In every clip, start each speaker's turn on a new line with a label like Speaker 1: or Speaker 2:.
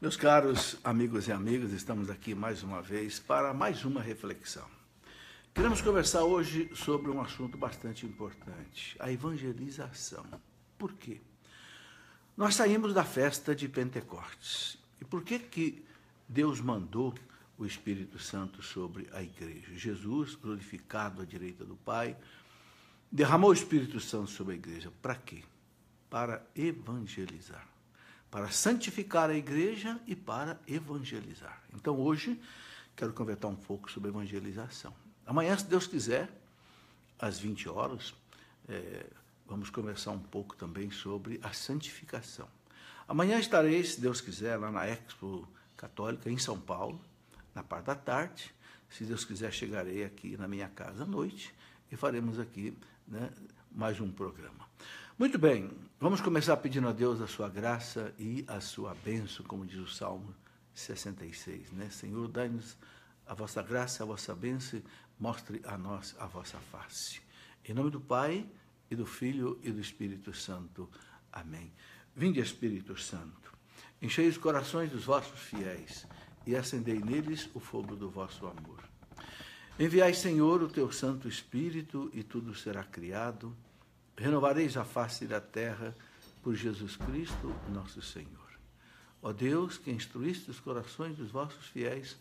Speaker 1: Meus caros amigos e amigas, estamos aqui mais uma vez para mais uma reflexão. Queremos conversar hoje sobre um assunto bastante importante, a evangelização. Por quê? Nós saímos da festa de Pentecostes. E por que Deus mandou o Espírito Santo sobre a igreja? Jesus, glorificado à direita do Pai, derramou o Espírito Santo sobre a igreja. Para quê? Para evangelizar. Para santificar a igreja e para evangelizar. Então, hoje, quero conversar um pouco sobre evangelização. Amanhã, se Deus quiser, às 20 horas, vamos conversar um pouco também sobre a santificação. Amanhã estarei, se Deus quiser, lá na Expo Católica, em São Paulo, na parte da tarde. Se Deus quiser, chegarei aqui na minha casa à noite e faremos aqui, mais um programa. Muito bem, vamos começar pedindo a Deus a sua graça e a sua bênção, como diz o Salmo 66, Senhor, dai-nos a vossa graça, a vossa bênção, mostre a nós a vossa face. Em nome do Pai, e do Filho, e do Espírito Santo. Amém. Vinde, Espírito Santo, enchei os corações dos vossos fiéis, e acendei neles o fogo do vosso amor. Enviai, Senhor, o teu Santo Espírito, e tudo será criado. Renovareis a face da terra por Jesus Cristo, nosso Senhor. Ó Deus, que instruíste os corações dos vossos fiéis,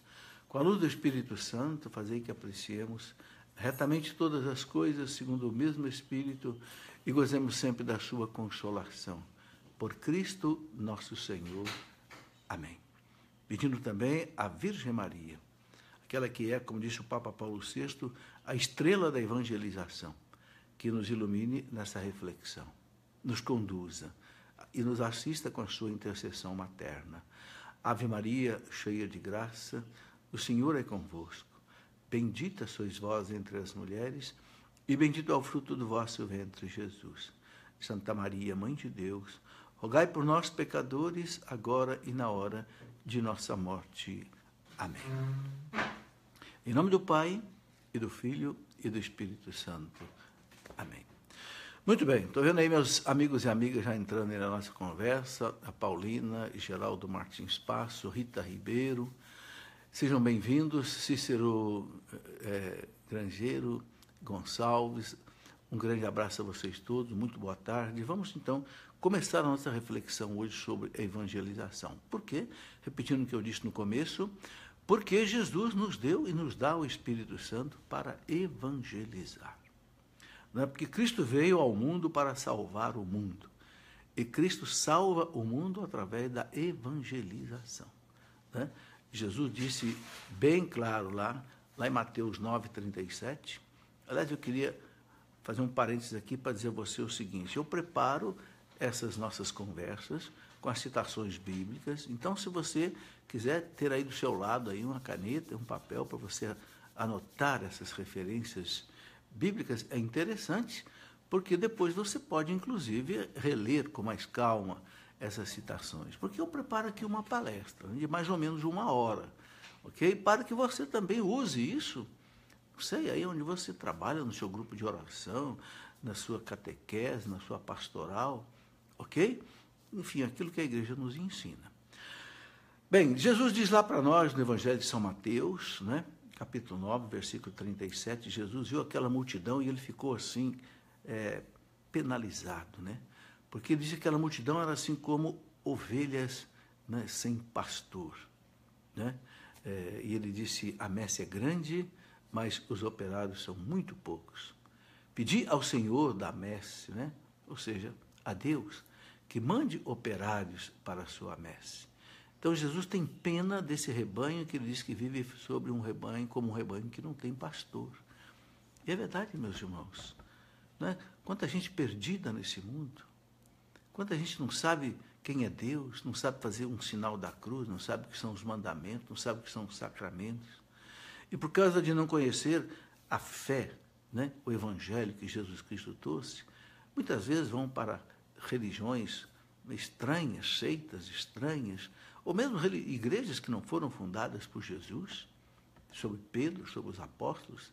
Speaker 1: com a luz do Espírito Santo, fazei que apreciemos retamente todas as coisas, segundo o mesmo Espírito, e gozemos sempre da sua consolação. Por Cristo, nosso Senhor. Amém. Pedindo também à Virgem Maria, aquela que é, como disse o Papa Paulo VI, a estrela da evangelização, que nos ilumine nessa reflexão, nos conduza e nos assista com a sua intercessão materna. Ave Maria, cheia de graça, o Senhor é convosco. Bendita sois vós entre as mulheres, e bendito é o fruto do vosso ventre, Jesus. Santa Maria, Mãe de Deus, rogai por nós, pecadores, agora e na hora de nossa morte. Amém. Em nome do Pai, e do Filho, e do Espírito Santo. Amém. Muito bem, estou vendo aí meus amigos e amigas já entrando aí na nossa conversa, a Paulina, Geraldo Martins Passo, Rita Ribeiro, sejam bem-vindos, Cícero Grangeiro, Gonçalves, um grande abraço a vocês todos, muito boa tarde. Vamos então começar a nossa reflexão hoje sobre a evangelização. Por quê? Repetindo o que eu disse no começo, porque Jesus nos deu e nos dá o Espírito Santo para evangelizar. Não é? Porque Cristo veio ao mundo para salvar o mundo. E Cristo salva o mundo através da evangelização. Né? Jesus disse bem claro lá em Mateus 9:37. Aliás, eu queria fazer um parênteses aqui para dizer a você o seguinte: eu preparo essas nossas conversas com as citações bíblicas. Então, se você quiser ter aí do seu lado aí uma caneta, um papel para você anotar essas referências bíblicas, é interessante, porque depois você pode, inclusive, reler com mais calma essas citações. Porque eu preparo aqui uma palestra de mais ou menos 1 hora, ok? Para que você também use isso, não sei, aí onde você trabalha, no seu grupo de oração, na sua catequese, na sua pastoral, ok? Enfim, aquilo que a igreja nos ensina. Bem, Jesus diz lá para nós, no Evangelho de São Mateus, capítulo 9, versículo 37, Jesus viu aquela multidão e ele ficou assim, penalizado, porque ele disse que aquela multidão era assim como ovelhas sem pastor. E ele disse, a messe é grande, mas os operários são muito poucos. Pedi ao Senhor da messe, ou seja, a Deus, que mande operários para a sua messe. Então, Jesus tem pena desse rebanho que ele diz que vive sobre um rebanho, como um rebanho que não tem pastor. E é verdade, meus irmãos. Quanta gente perdida nesse mundo. Quanta gente não sabe quem é Deus, não sabe fazer um sinal da cruz, não sabe o que são os mandamentos, não sabe o que são os sacramentos. E por causa de não conhecer a fé, o evangelho que Jesus Cristo trouxe, muitas vezes vão para religiões estranhas, seitas estranhas, ou mesmo igrejas que não foram fundadas por Jesus, sobre Pedro, sobre os apóstolos.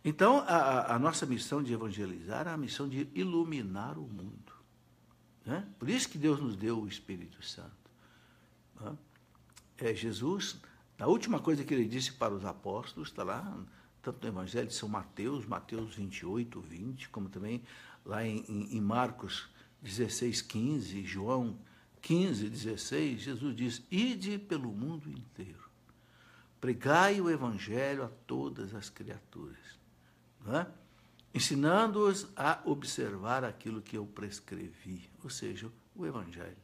Speaker 1: Então, a nossa missão de evangelizar é a missão de iluminar o mundo. Por isso que Deus nos deu o Espírito Santo. Jesus, a última coisa que ele disse para os apóstolos, está lá, tanto no Evangelho de São Mateus, Mateus 28, 20, como também lá em Marcos 16, 15, João 15, 16, Jesus diz: ide pelo mundo inteiro, pregai o Evangelho a todas as criaturas, não é? Ensinando-os a observar aquilo que eu prescrevi, ou seja, o Evangelho.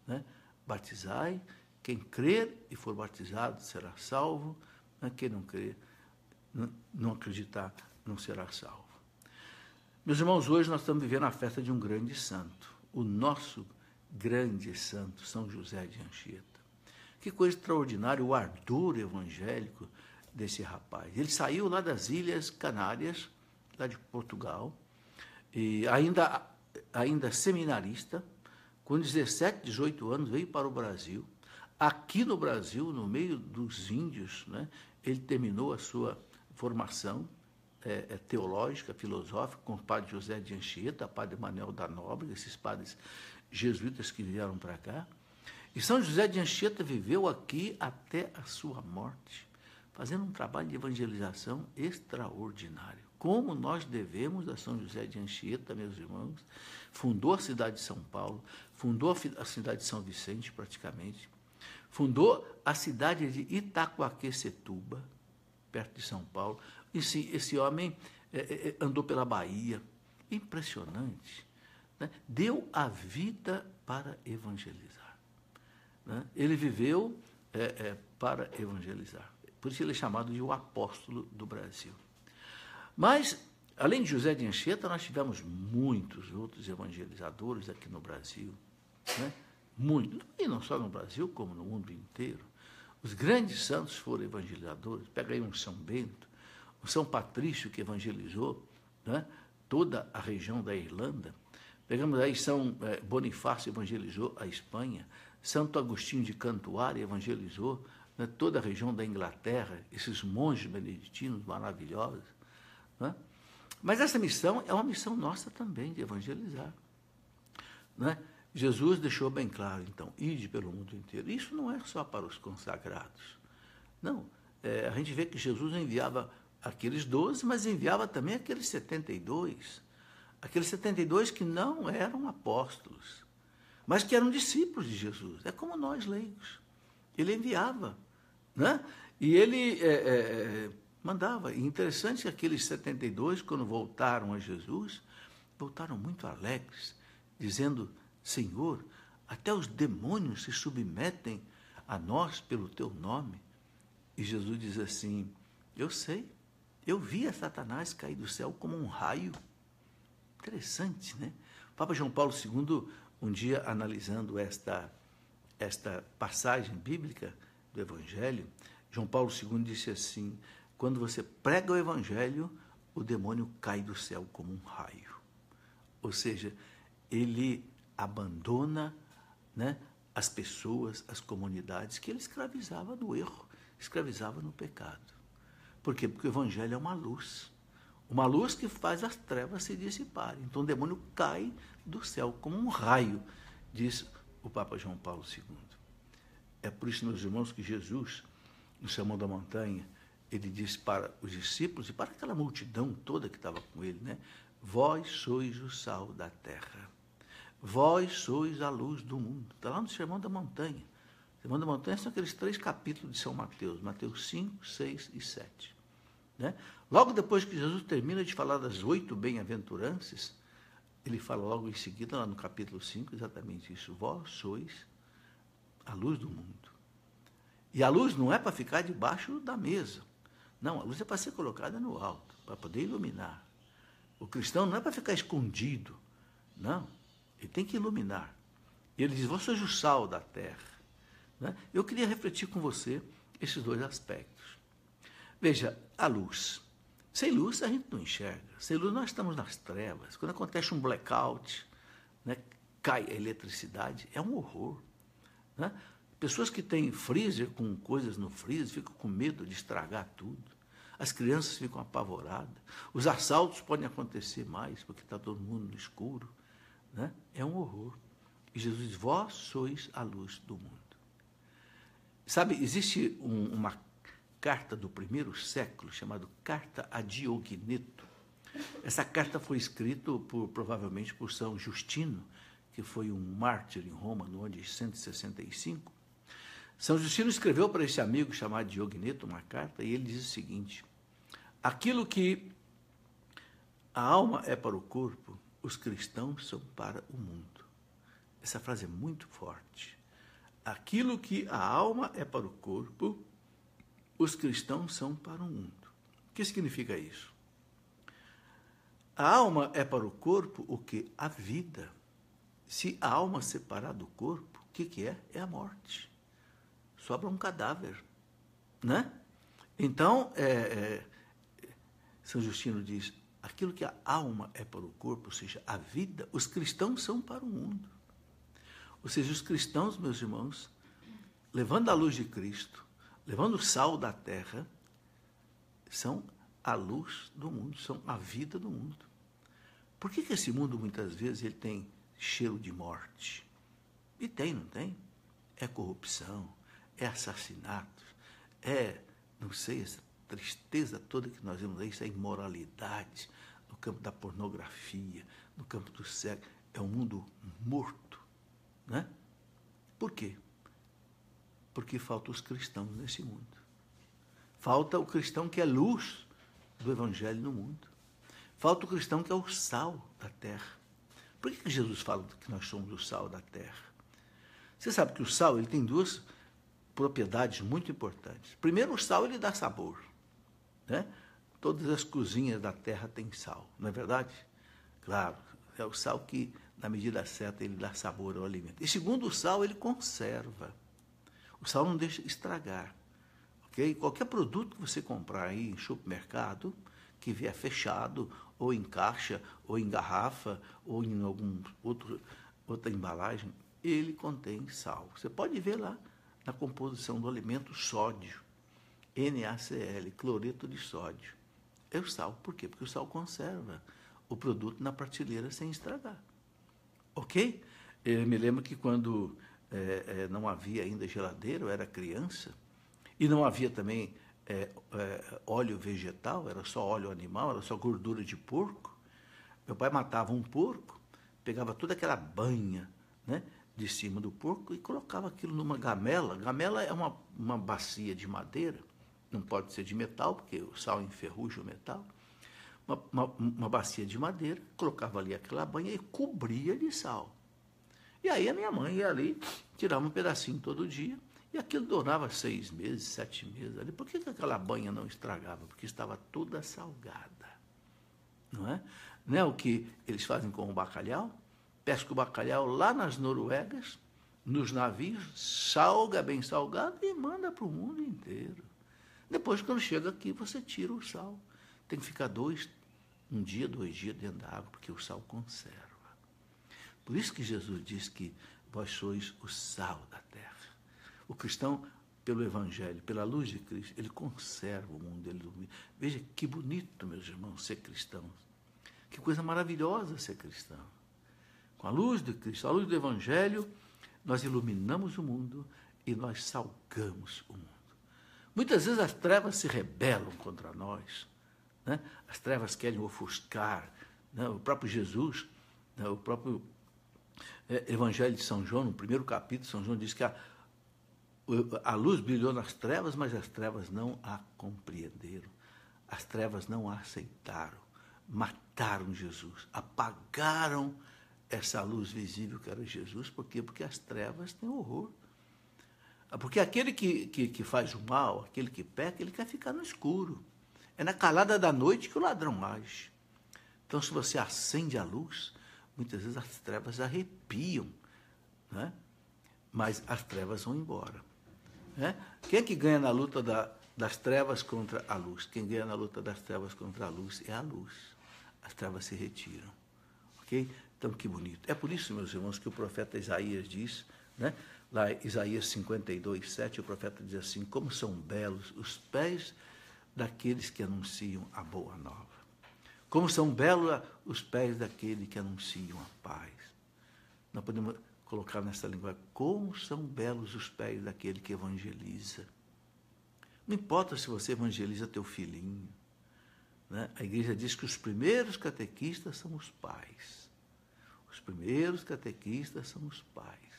Speaker 1: Né? Batizai, quem crer e for batizado será salvo, quem não crer, não acreditar, não será salvo. Meus irmãos, hoje nós estamos vivendo a festa de um grande santo, o nosso grande santo, São José de Anchieta. Que coisa extraordinária o ardor evangélico desse rapaz. Ele saiu lá das Ilhas Canárias, lá de Portugal, e ainda seminarista, com 17, 18 anos, veio para o Brasil. Aqui no Brasil, no meio dos índios, né, ele terminou a sua formação teológica, filosófica, com o padre José de Anchieta, padre Manuel da Nóbrega, esses padres jesuítas que vieram para cá. E São José de Anchieta viveu aqui até a sua morte, fazendo um trabalho de evangelização extraordinário. Como nós devemos a São José de Anchieta, meus irmãos, fundou a cidade de São Paulo, fundou a cidade de São Vicente, praticamente, fundou a cidade de Itacoaquecetuba, perto de São Paulo. Esse homem andou pela Bahia, impressionante, né? Deu a vida para evangelizar. Né? Ele viveu para evangelizar. Por isso ele é chamado de o apóstolo do Brasil. Mas, além de José de Anchieta, nós tivemos muitos outros evangelizadores aqui no Brasil, né? Muitos, e não só no Brasil, como no mundo inteiro. Os grandes santos foram evangelizadores. Pega aí um São Bento, um São Patrício, que evangelizou, né, toda a região da Irlanda. Pegamos aí São Bonifácio, evangelizou a Espanha. Santo Agostinho de Cantuária evangelizou, né, toda a região da Inglaterra, esses monges beneditinos maravilhosos. Né? Mas essa missão é uma missão nossa também, de evangelizar. Né? Jesus deixou bem claro, então, ide pelo mundo inteiro. Isso não é só para os consagrados. Não, a gente vê que Jesus enviava aqueles 12, mas enviava também aqueles 72. Aqueles 72 que não eram apóstolos, mas que eram discípulos de Jesus. É como nós, leigos. Ele enviava, né? E ele mandava. E interessante que aqueles 72, quando voltaram a Jesus, voltaram muito alegres, dizendo: Senhor, até os demônios se submetem a nós pelo teu nome. E Jesus diz assim: eu sei, eu vi a Satanás cair do céu como um raio. Interessante, né? O Papa João Paulo II, um dia analisando esta passagem bíblica do Evangelho, João Paulo II disse assim: quando você prega o Evangelho, o demônio cai do céu como um raio. Ou seja, ele abandona, né, as pessoas, as comunidades que ele escravizava no erro, escravizava no pecado. Por quê? Porque o Evangelho é uma luz que faz as trevas se dissiparem. Então o demônio cai do céu como um raio, diz o Papa João Paulo II. É por isso, meus irmãos, que Jesus, no Sermão da Montanha, ele disse para os discípulos e para aquela multidão toda que estava com ele, né? Vós sois o sal da terra. Vós sois a luz do mundo. Está lá no Sermão da Montanha. O Sermão da Montanha são aqueles 3 capítulos de São Mateus, Mateus 5, 6 e 7. Né? Logo depois que Jesus termina de falar das 8 bem-aventuranças, ele fala logo em seguida, lá no capítulo 5, exatamente isso. Vós sois a luz do mundo. E a luz não é para ficar debaixo da mesa. Não, a luz é para ser colocada no alto, para poder iluminar. O cristão não é para ficar escondido. Não. Ele tem que iluminar. E ele diz: vós sois o sal da terra. Né? Eu queria refletir com você esses 2 aspectos. Veja, a luz. Sem luz a gente não enxerga. Sem luz nós estamos nas trevas. Quando acontece um blackout, né, cai a eletricidade, é um horror. Né? Pessoas que têm freezer com coisas no freezer ficam com medo de estragar tudo. As crianças ficam apavoradas. Os assaltos podem acontecer mais, porque está todo mundo no escuro. Né? É um horror. E Jesus diz: vós sois a luz do mundo. Sabe, existe uma carta do primeiro século chamada Carta a Diogneto. Essa carta foi escrita provavelmente por São Justino, que foi um mártir em Roma no ano de 165. São Justino escreveu para esse amigo chamado Diogneto uma carta e ele diz o seguinte: aquilo que a alma é para o corpo, os cristãos são para o mundo. Essa frase é muito forte. Aquilo que a alma é para o corpo, os cristãos são para o mundo. O que significa isso? A alma é para o corpo o que? A vida. Se a alma separar do corpo, o que é? É a morte. Sobra um cadáver, né? Então, São Justino diz, aquilo que a alma é para o corpo, ou seja, a vida, os cristãos são para o mundo. Ou seja, os cristãos, meus irmãos, levando a luz de Cristo, levando o sal da terra, são a luz do mundo, são a vida do mundo. Por que esse mundo, muitas vezes, ele tem cheiro de morte? E tem, não tem? É corrupção, é assassinatos, não sei, essa tristeza toda que nós vemos aí, isso é imoralidade, no campo da pornografia, no campo do sexo, é um mundo morto, né? Por quê? Porque faltam os cristãos nesse mundo. Falta o cristão que é luz do Evangelho no mundo. Falta o cristão que é o sal da terra. Por que Jesus fala que nós somos o sal da terra? Você sabe que o sal ele tem duas propriedades muito importantes. Primeiro, o sal ele dá sabor, né? Todas as cozinhas da terra têm sal, não é verdade? Claro, é o sal que, na medida certa, ele dá sabor ao alimento. E segundo, o sal ele conserva. O sal não deixa estragar. Okay? Qualquer produto que você comprar aí em supermercado, que vier fechado, ou em caixa, ou em garrafa, ou em outra embalagem, ele contém sal. Você pode ver lá na composição do alimento sódio, NaCl, cloreto de sódio. É o sal. Por quê? Porque o sal conserva o produto na prateleira sem estragar. Ok? Eu me lembro que quando não havia ainda geladeira, eu era criança, e não havia também óleo vegetal, era só óleo animal, era só gordura de porco. Meu pai matava um porco, pegava toda aquela banha, né, de cima do porco e colocava aquilo numa gamela. Gamela é uma bacia de madeira, não pode ser de metal, porque o sal enferruja o metal. Uma bacia de madeira, colocava ali aquela banha e cobria de sal. E aí a minha mãe ia ali, tirava um pedacinho todo dia, e aquilo durava 6 meses, 7 meses ali. Por que aquela banha não estragava? Porque estava toda salgada. Não é? Não é o que eles fazem com o bacalhau? Pesca o bacalhau lá nas Noruegas, nos navios, salga bem salgado e manda para o mundo inteiro. Depois, quando chega aqui, você tira o sal. Tem que ficar 1 dia, 2 dias dentro da água, porque o sal conserva. Por isso que Jesus diz que vós sois o sal da terra. O cristão, pelo Evangelho, pela luz de Cristo, ele conserva o mundo. Veja que bonito, meus irmãos, ser cristãos. Que coisa maravilhosa ser cristão. Com a luz de Cristo, a luz do Evangelho, nós iluminamos o mundo e nós salgamos o mundo. Muitas vezes as trevas se rebelam contra nós, né? As trevas querem ofuscar, né? O próprio Jesus, né? O próprio Evangelho de São João, no primeiro capítulo, São João diz que a luz brilhou nas trevas, mas as trevas não a compreenderam. As trevas não a aceitaram. Mataram Jesus, apagaram essa luz visível que era Jesus. Por quê? Porque as trevas têm horror. Porque aquele que faz o mal, aquele que peca, ele quer ficar no escuro. É na calada da noite que o ladrão age. Então, se você acende a luz, muitas vezes as trevas arrepiam, né? Mas as trevas vão embora. Né? Quem é que ganha na luta das trevas contra a luz? Quem ganha na luta das trevas contra a luz é a luz. As trevas se retiram. Ok? Então, que bonito. É por isso, meus irmãos, que o profeta Isaías diz, né? Lá em Isaías 52, 7, o profeta diz assim: como são belos os pés daqueles que anunciam a boa nova. Como são belos os pés daquele que anunciam a paz. Nós podemos colocar nessa linguagem, como são belos os pés daquele que evangeliza. Não importa se você evangeliza teu filhinho, né? A igreja diz que os primeiros catequistas são os pais. Os primeiros catequistas são os pais.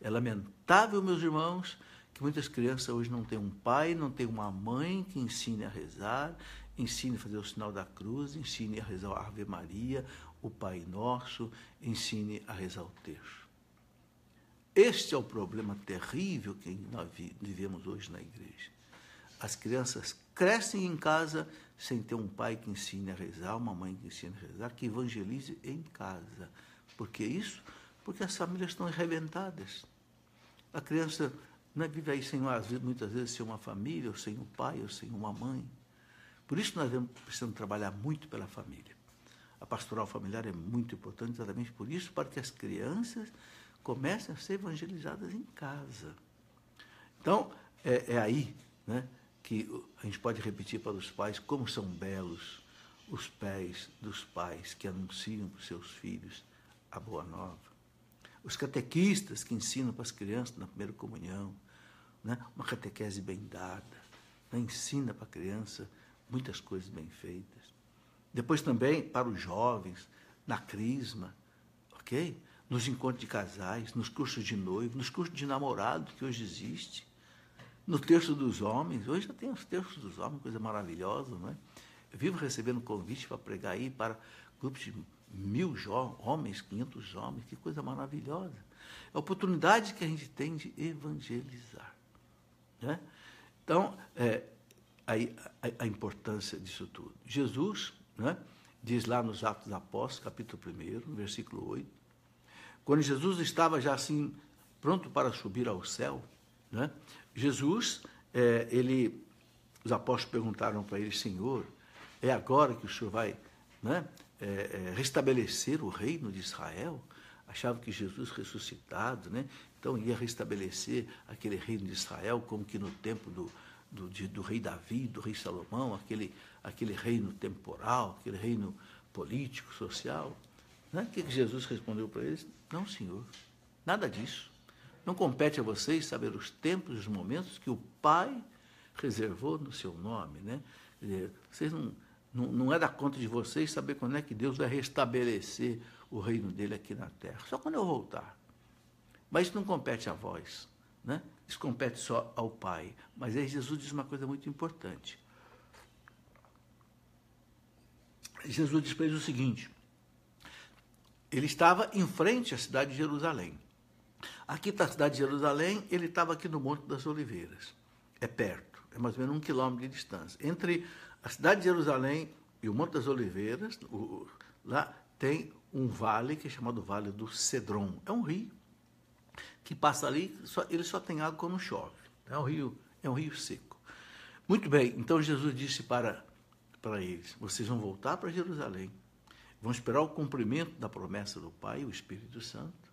Speaker 1: É lamentável, meus irmãos, que muitas crianças hoje não têm um pai, não têm uma mãe que ensine a rezar, ensine a fazer o sinal da cruz, ensine a rezar a Ave Maria, o Pai Nosso, ensine a rezar o terço. Este é o problema terrível que nós vivemos hoje na igreja. As crianças crescem em casa sem ter um pai que ensine a rezar, uma mãe que ensine a rezar, que evangelize em casa. Por que isso? Porque as famílias estão arrebentadas. A criança não vive aí sem, muitas vezes, sem uma família, ou sem um pai, ou sem uma mãe. Por isso nós precisamos trabalhar muito pela família. A pastoral familiar é muito importante exatamente por isso, para que as crianças comecem a ser evangelizadas em casa. Então, é aí, né, que a gente pode repetir para os pais como são belos os pés dos pais que anunciam para os seus filhos a boa nova. Os catequistas que ensinam para as crianças na primeira comunhão, né, uma catequese bem dada, né, ensina para a criança muitas coisas bem feitas. Depois também para os jovens, na crisma, ok? Nos encontros de casais, nos cursos de noivo, nos cursos de namorado que hoje existe, no terço dos homens. Hoje já tem os terços dos homens, coisa maravilhosa, não é? Eu vivo recebendo convite para pregar aí para grupos de 1.000 homens, 500 homens, que coisa maravilhosa. É a oportunidade que a gente tem de evangelizar, né? Então, a importância disso tudo. Jesus, né, diz lá nos Atos dos Apóstolos, capítulo 1, versículo 8, quando Jesus estava já assim, pronto para subir ao céu, né, Jesus, os apóstolos perguntaram para ele, Senhor, é agora que o Senhor vai, né, restabelecer o reino de Israel? Achavam que Jesus ressuscitado, né, então ia restabelecer aquele reino de Israel, como que no tempo do rei Davi, do rei Salomão, aquele reino temporal, aquele reino político, social. Né? O que Jesus respondeu para eles? Não, Senhor, nada disso. Não compete a vocês saber os tempos e os momentos que o Pai reservou no seu nome. Né? Vocês não é da conta de vocês saber quando é que Deus vai restabelecer o reino dele aqui na terra. Só quando eu voltar. Mas isso não compete a vós, né? Isso compete só ao Pai. Mas aí Jesus diz uma coisa muito importante. Jesus diz para eles o seguinte, ele estava em frente à cidade de Jerusalém. Aqui está a cidade de Jerusalém, ele estava aqui no Monte das Oliveiras. É perto, é mais ou menos 1 quilômetro de distância. Entre a cidade de Jerusalém e o Monte das Oliveiras, lá tem um vale que é chamado Vale do Cedron. É um rio que passa ali, ele só tem água quando chove. É um rio seco. Muito bem, então Jesus disse para eles, vocês vão voltar para Jerusalém, vão esperar o cumprimento da promessa do Pai, o Espírito Santo,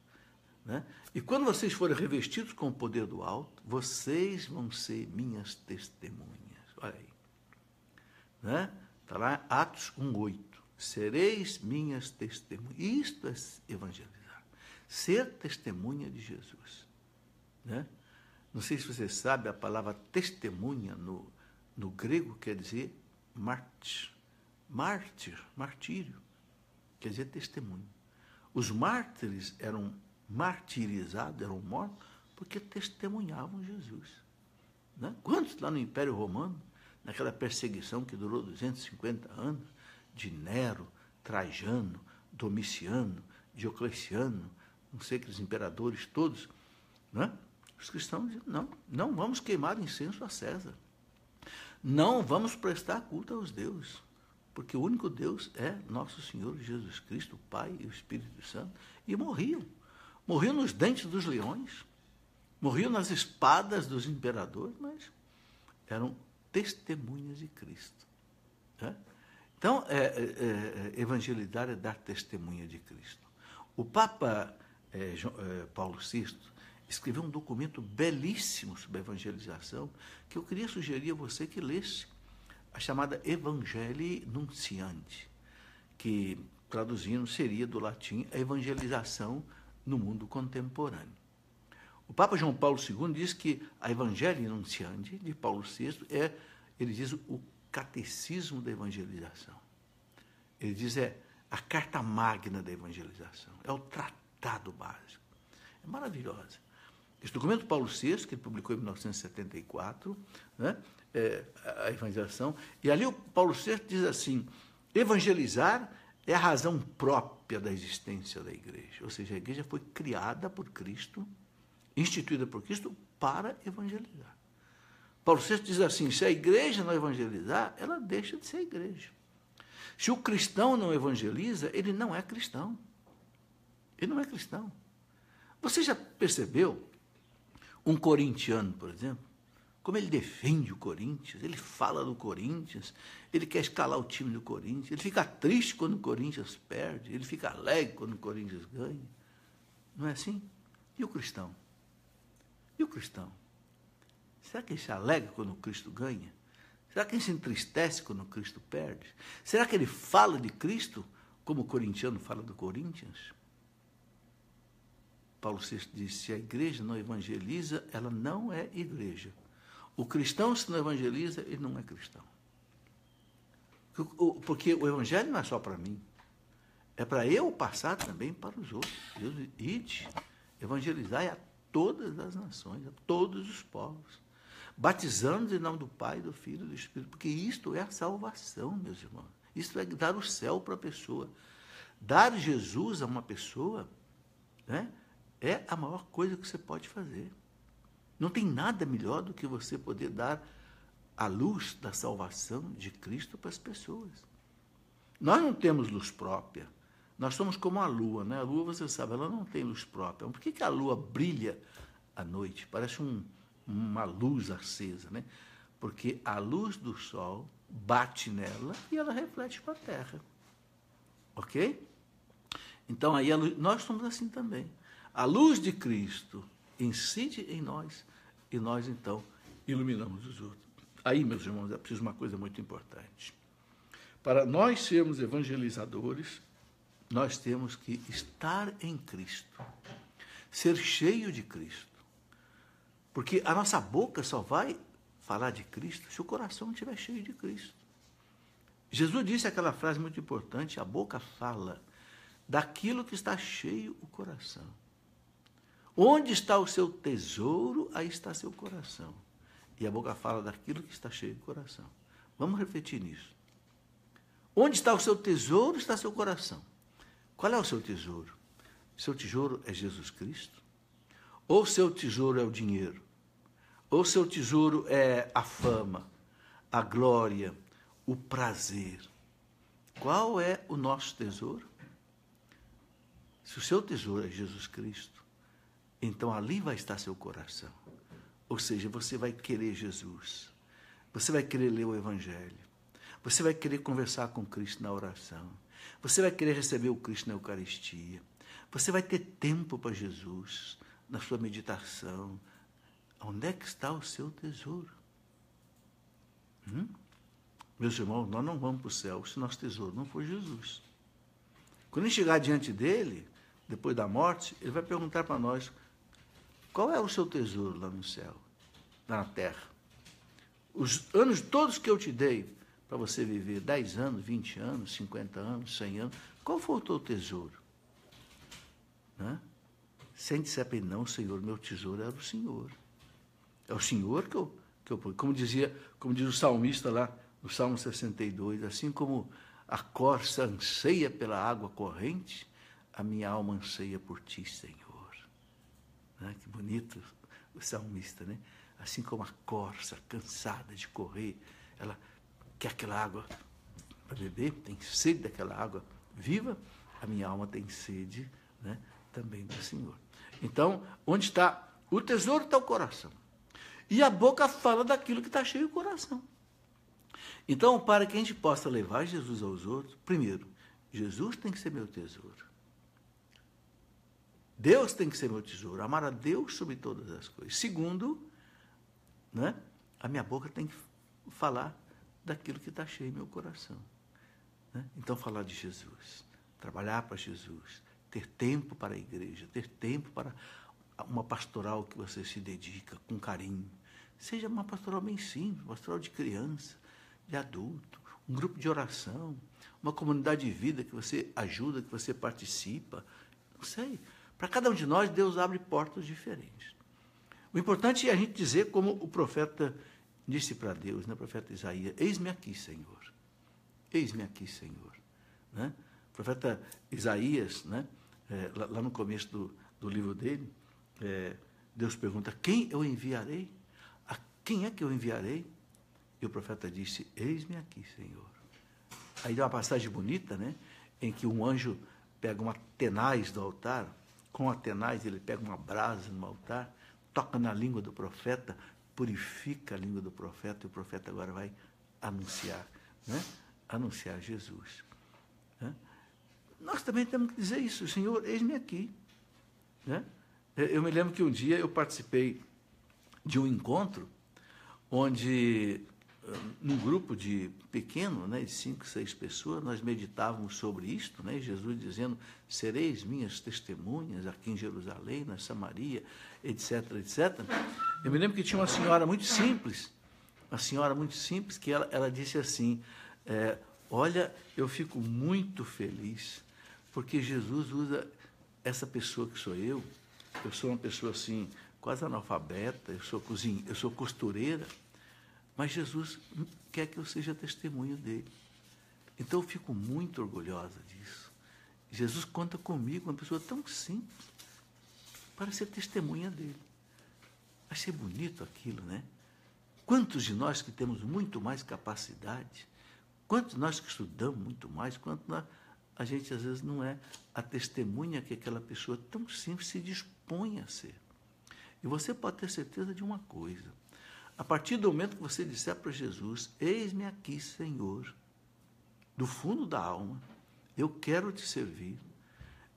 Speaker 1: né? E quando vocês forem revestidos com o poder do alto, vocês vão ser minhas testemunhas. Olha aí. Né? Está lá Atos 1:8. Sereis minhas testemunhas. Isto é evangelizar. Ser testemunha de Jesus. Né? Não sei se você sabe, a palavra testemunha no grego quer dizer martírio. Quer dizer testemunho. Os mártires eram martirizados, eram mortos, porque testemunhavam Jesus. Né? Quantos lá no Império Romano, naquela perseguição que durou 250 anos, de Nero, Trajano, Domiciano, Diocleciano, não sei, aqueles imperadores todos, né? Os cristãos diziam, não vamos queimar incenso a César. Não vamos prestar culto aos deuses, porque o único Deus é nosso Senhor Jesus Cristo, o Pai e o Espírito Santo, e morriam. Morriam nos dentes dos leões, morriam nas espadas dos imperadores, mas eram testemunhas de Cristo. Né? Então, evangelizar é dar testemunha de Cristo. O Papa Paulo VI escreveu um documento belíssimo sobre a evangelização, que eu queria sugerir a você que lesse, a chamada Evangelii Nuntiandi, que, traduzindo, seria do latim a evangelização no mundo contemporâneo. O Papa João Paulo II diz que a Evangelii Nuntiandi, de Paulo VI, ele diz, o catecismo da evangelização. Ele diz, a carta magna da evangelização, é o tratado básico. É maravilhosa. Esse documento Paulo VI, que ele publicou em 1974, né, a evangelização, e ali o Paulo VI diz assim, evangelizar é a razão própria da existência da igreja. Ou seja, a igreja foi criada por Cristo, instituída por Cristo para evangelizar. Paulo VI diz assim, se a igreja não evangelizar, ela deixa de ser igreja. Se o cristão não evangeliza, ele não é cristão. Ele não é cristão. Você já percebeu um corintiano, por exemplo, como ele defende o Corinthians, ele fala do Corinthians, ele quer escalar o time do Corinthians, ele fica triste quando o Corinthians perde, ele fica alegre quando o Corinthians ganha. Não é assim? E o cristão? E o cristão? Será que ele se alegra quando o Cristo ganha? Será que ele se entristece quando o Cristo perde? Será que ele fala de Cristo como o corintiano fala do Corinthians? Paulo VI diz, se a igreja não evangeliza, ela não é igreja. O cristão, se não evangeliza, ele não é cristão. Porque o evangelho não é só para mim. É para eu passar também para os outros. Ide, evangelizai a todas as nações, a todos os povos, batizando em nome do Pai, do Filho e do Espírito, porque isto é a salvação, meus irmãos. Isto é dar o céu para a pessoa. Dar Jesus a uma pessoa, né, é a maior coisa que você pode fazer. Não tem nada melhor do que você poder dar a luz da salvação de Cristo para as pessoas. Nós não temos luz própria. Nós somos como a lua, né? A lua, você sabe, ela não tem luz própria. Por que a lua brilha à noite? Parece uma luz acesa, né? Porque a luz do sol bate nela e ela reflete para a terra. Ok? Então, aí nós somos assim também. A luz de Cristo incide em nós e nós, então, iluminamos os outros. Aí, meus irmãos, é preciso uma coisa muito importante. Para nós sermos evangelizadores, nós temos que estar em Cristo, ser cheio de Cristo. Porque a nossa boca só vai falar de Cristo se o coração estiver cheio de Cristo. Jesus disse aquela frase muito importante, a boca fala daquilo que está cheio o coração. Onde está o seu tesouro, aí está seu coração. E a boca fala daquilo que está cheio do coração. Vamos refletir nisso. Onde está o seu tesouro, está seu coração. Qual é o seu tesouro? Seu tesouro é Jesus Cristo? Ou seu tesouro é o dinheiro? Ou seu tesouro é a fama, a glória, o prazer? Qual é o nosso tesouro? Se o seu tesouro é Jesus Cristo, então ali vai estar seu coração. Ou seja, você vai querer Jesus. Você vai querer ler o Evangelho. Você vai querer conversar com Cristo na oração. Você vai querer receber o Cristo na Eucaristia. Você vai ter tempo para Jesus na sua meditação. Onde é que está o seu tesouro? Meus irmãos, nós não vamos para o céu se nosso tesouro não for Jesus. Quando a gente chegar diante dele, depois da morte, ele vai perguntar para nós, qual é o seu tesouro lá no céu, lá na terra? Os anos todos que eu te dei para você viver, 10 anos, 20 anos, 50 anos, 100 anos, qual foi o teu tesouro? Né? Sem disser para ele, não, Senhor, meu tesouro era o Senhor. É o Senhor que eu como diz o salmista lá, no Salmo 62, assim como a corça anseia pela água corrente, a minha alma anseia por ti, Senhor. Né? Que bonito o salmista, né? Assim como a corça cansada de correr, ela quer aquela água para beber, tem sede daquela água viva, a minha alma tem sede, né, também do Senhor. Então, onde está o tesouro, está o coração. E a boca fala daquilo que está cheio o coração. Então, para que a gente possa levar Jesus aos outros, primeiro, Jesus tem que ser meu tesouro. Deus tem que ser meu tesouro, amar a Deus sobre todas as coisas. Segundo, né, a minha boca tem que falar daquilo que está cheio em meu coração. Né? Então, falar de Jesus, trabalhar para Jesus, ter tempo para a igreja, ter tempo para uma pastoral que você se dedica com carinho. Seja uma pastoral bem simples, pastoral de criança, de adulto, um grupo de oração, uma comunidade de vida que você ajuda, que você participa. Não sei. Para cada um de nós, Deus abre portas diferentes. O importante é a gente dizer como o profeta disse para Deus, né? O profeta Isaías: eis-me aqui, Senhor. Eis-me aqui, Senhor. Né? O profeta Isaías, né? Lá no começo do livro dele, Deus pergunta: quem eu enviarei? A quem é que eu enviarei? E o profeta disse: eis-me aqui, Senhor. Aí tem uma passagem bonita, né? Em que um anjo pega uma tenaz do altar, com a tenaz ele pega uma brasa no altar, toca na língua do profeta, purifica a língua do profeta, e o profeta agora vai anunciar, né? Anunciar Jesus. Né? Nós também temos que dizer isso: Senhor, eis-me aqui. Né? Eu me lembro que um dia eu participei de um encontro onde, num grupo de pequeno, né, de 5, 6 pessoas, nós meditávamos sobre isto, né, Jesus dizendo: sereis minhas testemunhas aqui em Jerusalém, na Samaria, etc, etc. Eu me lembro que tinha uma senhora muito simples, que ela disse assim: olha, eu fico muito feliz, porque Jesus usa essa pessoa que sou eu sou uma pessoa assim, quase analfabeta, eu sou costureira, mas Jesus quer que eu seja testemunho dele. Então eu fico muito orgulhosa disso. Jesus conta comigo, uma pessoa tão simples, para ser testemunha dele. Achei bonito aquilo, né? Quantos de nós que temos muito mais capacidade, quantos de nós que estudamos muito mais, a gente às vezes não é a testemunha que aquela pessoa tão simples se dispõe a ser. E você pode ter certeza de uma coisa: a partir do momento que você disser para Jesus: eis-me aqui, Senhor, do fundo da alma, eu quero te servir,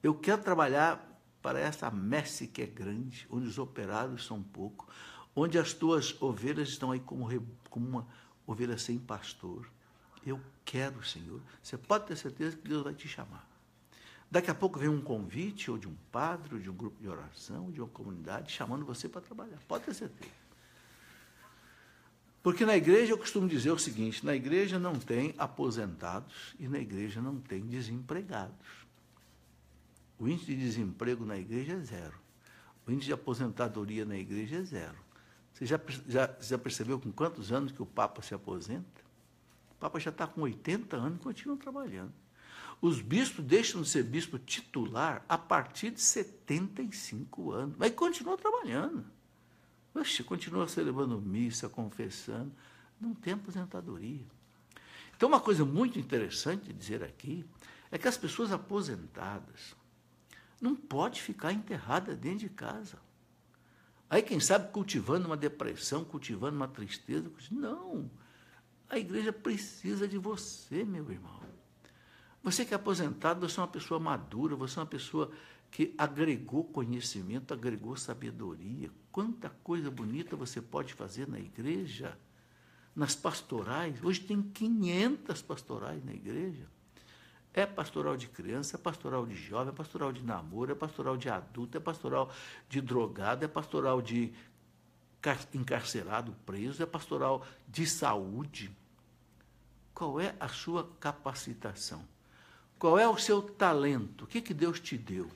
Speaker 1: eu quero trabalhar para essa messe que é grande, onde os operários são poucos, onde as tuas ovelhas estão aí como uma ovelha sem pastor. Eu quero, Senhor. Você pode ter certeza que Deus vai te chamar. Daqui a pouco vem um convite, ou de um padre, ou de um grupo de oração, ou de uma comunidade, chamando você para trabalhar. Pode ter certeza. Porque na igreja eu costumo dizer o seguinte: na igreja não tem aposentados e na igreja não tem desempregados. O índice de desemprego na igreja é 0. O índice de aposentadoria na igreja é 0. Você já percebeu com quantos anos que o Papa se aposenta? O Papa já está com 80 anos e continua trabalhando. Os bispos deixam de ser bispo titular a partir de 75 anos, mas continua trabalhando. Oxe, continua celebrando missa, confessando, não tem aposentadoria. Então, uma coisa muito interessante de dizer aqui é que as pessoas aposentadas não podem ficar enterradas dentro de casa. Aí, quem sabe, cultivando uma depressão, cultivando uma tristeza. Não, a igreja precisa de você, meu irmão. Você que é aposentado, você é uma pessoa madura, você é uma pessoa que agregou conhecimento, agregou sabedoria. Quanta coisa bonita você pode fazer na igreja, nas pastorais. Hoje tem 500 pastorais na igreja. É pastoral de criança, é pastoral de jovem, é pastoral de namoro, é pastoral de adulto, é pastoral de drogado, é pastoral de encarcerado, preso, é pastoral de saúde. Qual é a sua capacitação? Qual é o seu talento? O que Deus te deu?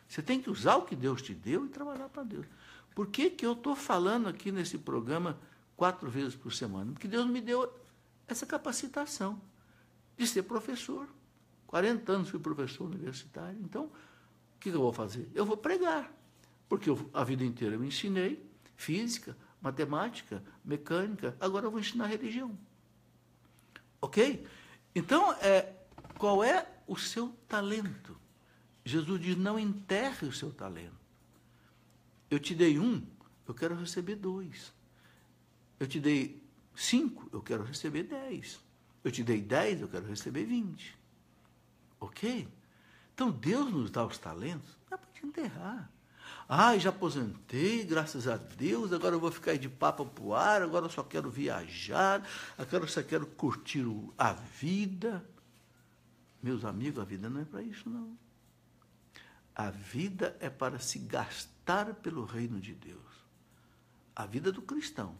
Speaker 1: Você tem que usar o que Deus te deu e trabalhar para Deus. Por que eu estou falando aqui nesse programa 4 vezes por semana? Porque Deus me deu essa capacitação de ser professor. 40 anos fui professor universitário. Então, o que eu vou fazer? Eu vou pregar. Porque a vida inteira eu ensinei física, matemática, mecânica. Agora eu vou ensinar religião. Ok? Então, qual é o seu talento? Jesus diz: não enterre o seu talento. Eu te dei 1, eu quero receber 2. Eu te dei 5, eu quero receber 10. Eu te dei 10, eu quero receber 20. Ok? Então, Deus nos dá os talentos, não é para te enterrar. Já aposentei, graças a Deus, agora eu vou ficar aí de papo para o ar, agora eu só quero viajar, agora eu só quero curtir a vida. Meus amigos, a vida não é para isso, não. A vida é para se gastar pelo reino de Deus. A vida do cristão.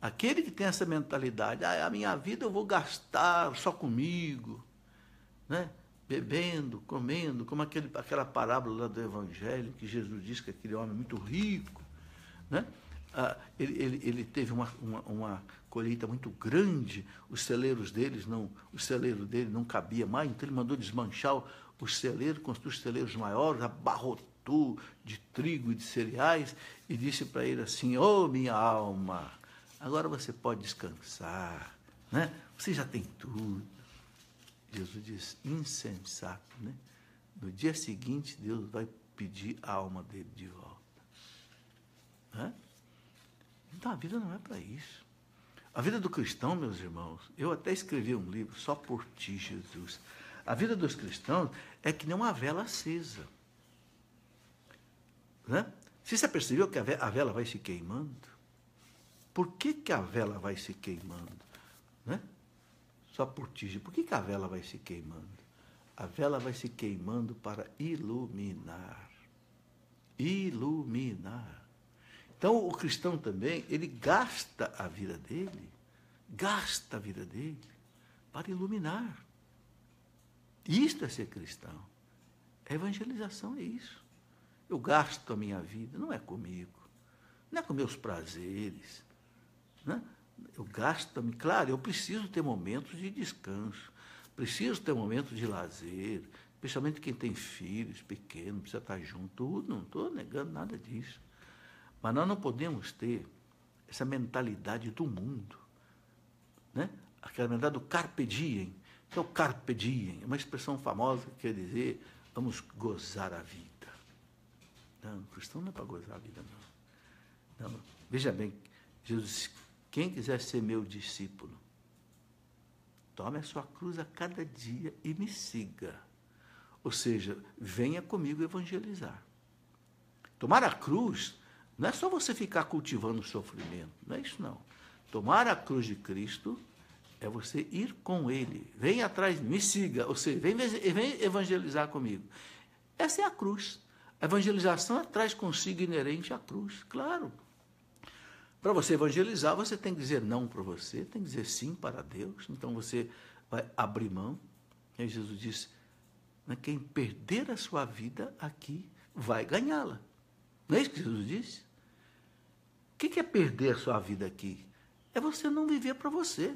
Speaker 1: Aquele que tem essa mentalidade, a minha vida eu vou gastar só comigo, né? Bebendo, comendo, como aquela parábola lá do Evangelho, que Jesus disse que aquele homem muito rico, né? Ele teve uma colheita muito grande, os celeiros dele não cabia mais, então ele mandou desmanchar os celeiros, construiu os celeiros maiores, abarrotou de trigo e de cereais, e disse para ele assim: ô minha alma, agora você pode descansar, né? Você já tem tudo. Jesus diz: insensato, né? No dia seguinte, Deus vai pedir a alma dele de volta. Né? Então, a vida não é para isso. A vida do cristão, meus irmãos, eu até escrevi um livro, Só por Ti, Jesus. A vida dos cristãos é que nem uma vela acesa. Né? Você já percebeu que a vela vai se queimando? Por que a vela vai se queimando? Né? Só por Ti. Por que a vela vai se queimando? A vela vai se queimando para iluminar. Iluminar. Então, o cristão também, ele gasta a vida dele para iluminar. Isto é ser cristão. A evangelização é isso. Eu gasto a minha vida, não é comigo, não é com meus prazeres, né? Eu gasto, claro, eu preciso ter momentos de descanso, preciso ter momentos de lazer, especialmente quem tem filhos pequenos, precisa estar junto, não estou negando nada disso. Mas nós não podemos ter essa mentalidade do mundo, né? Aquela mentalidade do carpe diem, que é o carpe diem, uma expressão famosa que quer dizer vamos gozar a vida. Não, o cristão não é para gozar a vida, não. Não. Veja bem, Jesus disse: quem quiser ser meu discípulo, tome a sua cruz a cada dia e me siga. Ou seja, venha comigo evangelizar. Tomar a cruz não é só você ficar cultivando o sofrimento, não é isso não. Tomar a cruz de Cristo é você ir com Ele. Vem atrás, me siga, ou seja, vem evangelizar comigo. Essa é a cruz. A evangelização traz consigo inerente à cruz, claro. Para você evangelizar, você tem que dizer não para você, tem que dizer sim para Deus. Então você vai abrir mão. E aí Jesus disse: quem perder a sua vida aqui vai ganhá-la. Não é isso que Jesus disse? O que é perder a sua vida aqui? É você não viver para você.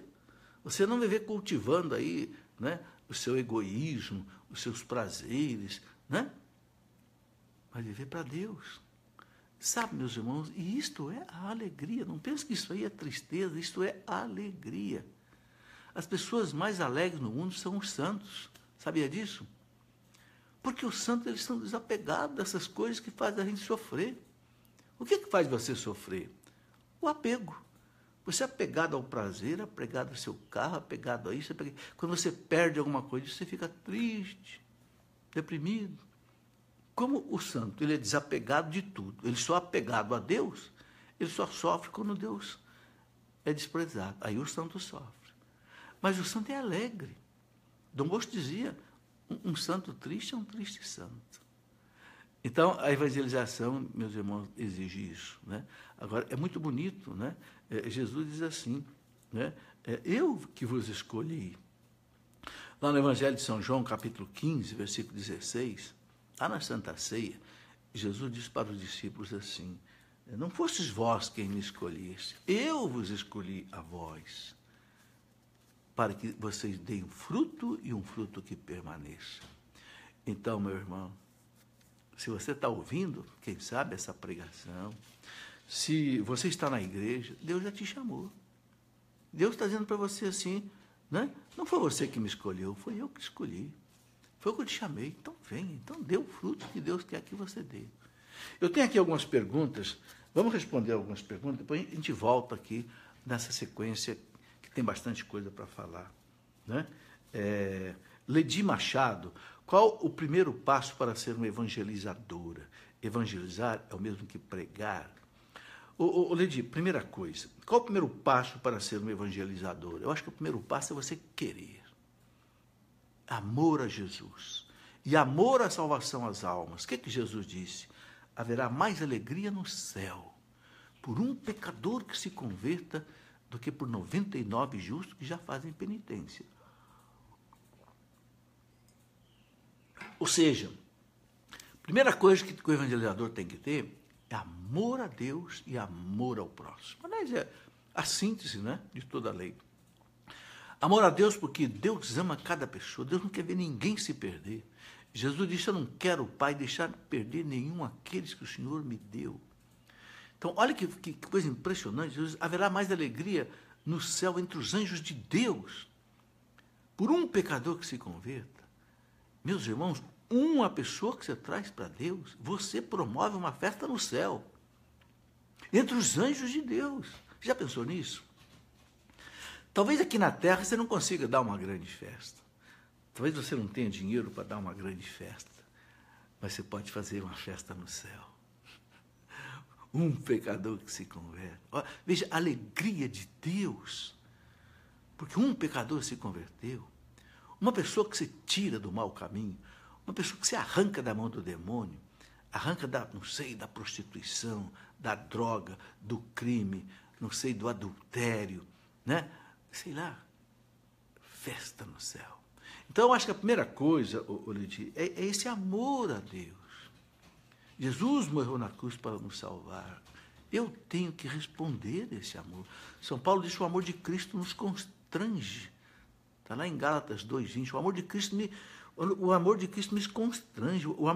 Speaker 1: Você não viver cultivando aí, né, o seu egoísmo, os seus prazeres, né? Mas viver para Deus. Sabe, meus irmãos, e isto é a alegria. Não pense que isso aí é tristeza, isto é alegria. As pessoas mais alegres no mundo são os santos. Sabia disso? Porque os santos, eles são desapegados dessas coisas que fazem a gente sofrer. O que faz você sofrer? O apego. Você é apegado ao prazer, apegado ao seu carro, apegado a isso. Quando você perde alguma coisa, você fica triste, deprimido. Como o santo, ele é desapegado de tudo. Ele só é apegado a Deus, ele só sofre quando Deus é desprezado. Aí o santo sofre. Mas o santo é alegre. Dom Bosco dizia: um santo triste é um triste santo. Então, a evangelização, meus irmãos, exige isso, né? Agora, é muito bonito, né? Jesus diz assim, né? Eu que vos escolhi. Lá no Evangelho de São João, capítulo 15, versículo 16, lá na Santa Ceia, Jesus diz para os discípulos assim: não fostes vós quem me escolheste, eu vos escolhi a vós, para que vocês deem fruto e um fruto que permaneça. Então, meu irmão, se você está ouvindo, quem sabe, essa pregação, se você está na igreja, Deus já te chamou. Deus está dizendo para você assim, né? Não foi você que me escolheu, foi eu que escolhi. Foi eu que te chamei. Então venha, então dê o fruto que Deus quer que você dê. Eu tenho aqui algumas perguntas, vamos responder algumas perguntas, depois a gente volta aqui nessa sequência que tem bastante coisa para falar. Né? Ledi Machado: qual o primeiro passo para ser uma evangelizadora? Evangelizar é o mesmo que pregar. Ledi, primeira coisa, qual o primeiro passo para ser uma evangelizadora? Eu acho que o primeiro passo é você querer. Amor a Jesus. e amor à salvação às almas. O que Jesus disse? Haverá mais alegria no céu por um pecador que se converta do que por 99 justos que já fazem penitência. Ou seja, a primeira coisa que o evangelizador tem que ter é amor a Deus e amor ao próximo. Aliás, é a síntese, né, de toda a lei. Amor a Deus porque Deus ama cada pessoa. Deus não quer ver ninguém se perder. Jesus disse, eu não quero, Pai, deixar perder nenhum aqueles que o Senhor me deu. Então, olha que coisa impressionante. Jesus, haverá mais alegria no céu entre os anjos de Deus por um pecador que se converta. Meus irmãos, uma pessoa que você traz para Deus, você promove uma festa no céu, entre os anjos de Deus. Já pensou nisso? Talvez aqui na terra você não consiga dar uma grande festa. Talvez você não tenha dinheiro para dar uma grande festa, mas você pode fazer uma festa no céu. Um pecador que se converte. Veja, a alegria de Deus, porque um pecador se converteu. Uma pessoa que se tira do mau caminho, uma pessoa que se arranca da mão do demônio, arranca da prostituição, da droga, do crime, do adultério, né? Sei lá, festa no céu. Então, eu acho que a primeira coisa, Lidia, é esse amor a Deus. Jesus morreu na cruz para nos salvar. Eu tenho que responder a esse amor. São Paulo diz que o amor de Cristo nos constrange. Está lá em Gálatas 2:20. O amor de Cristo me constrange. O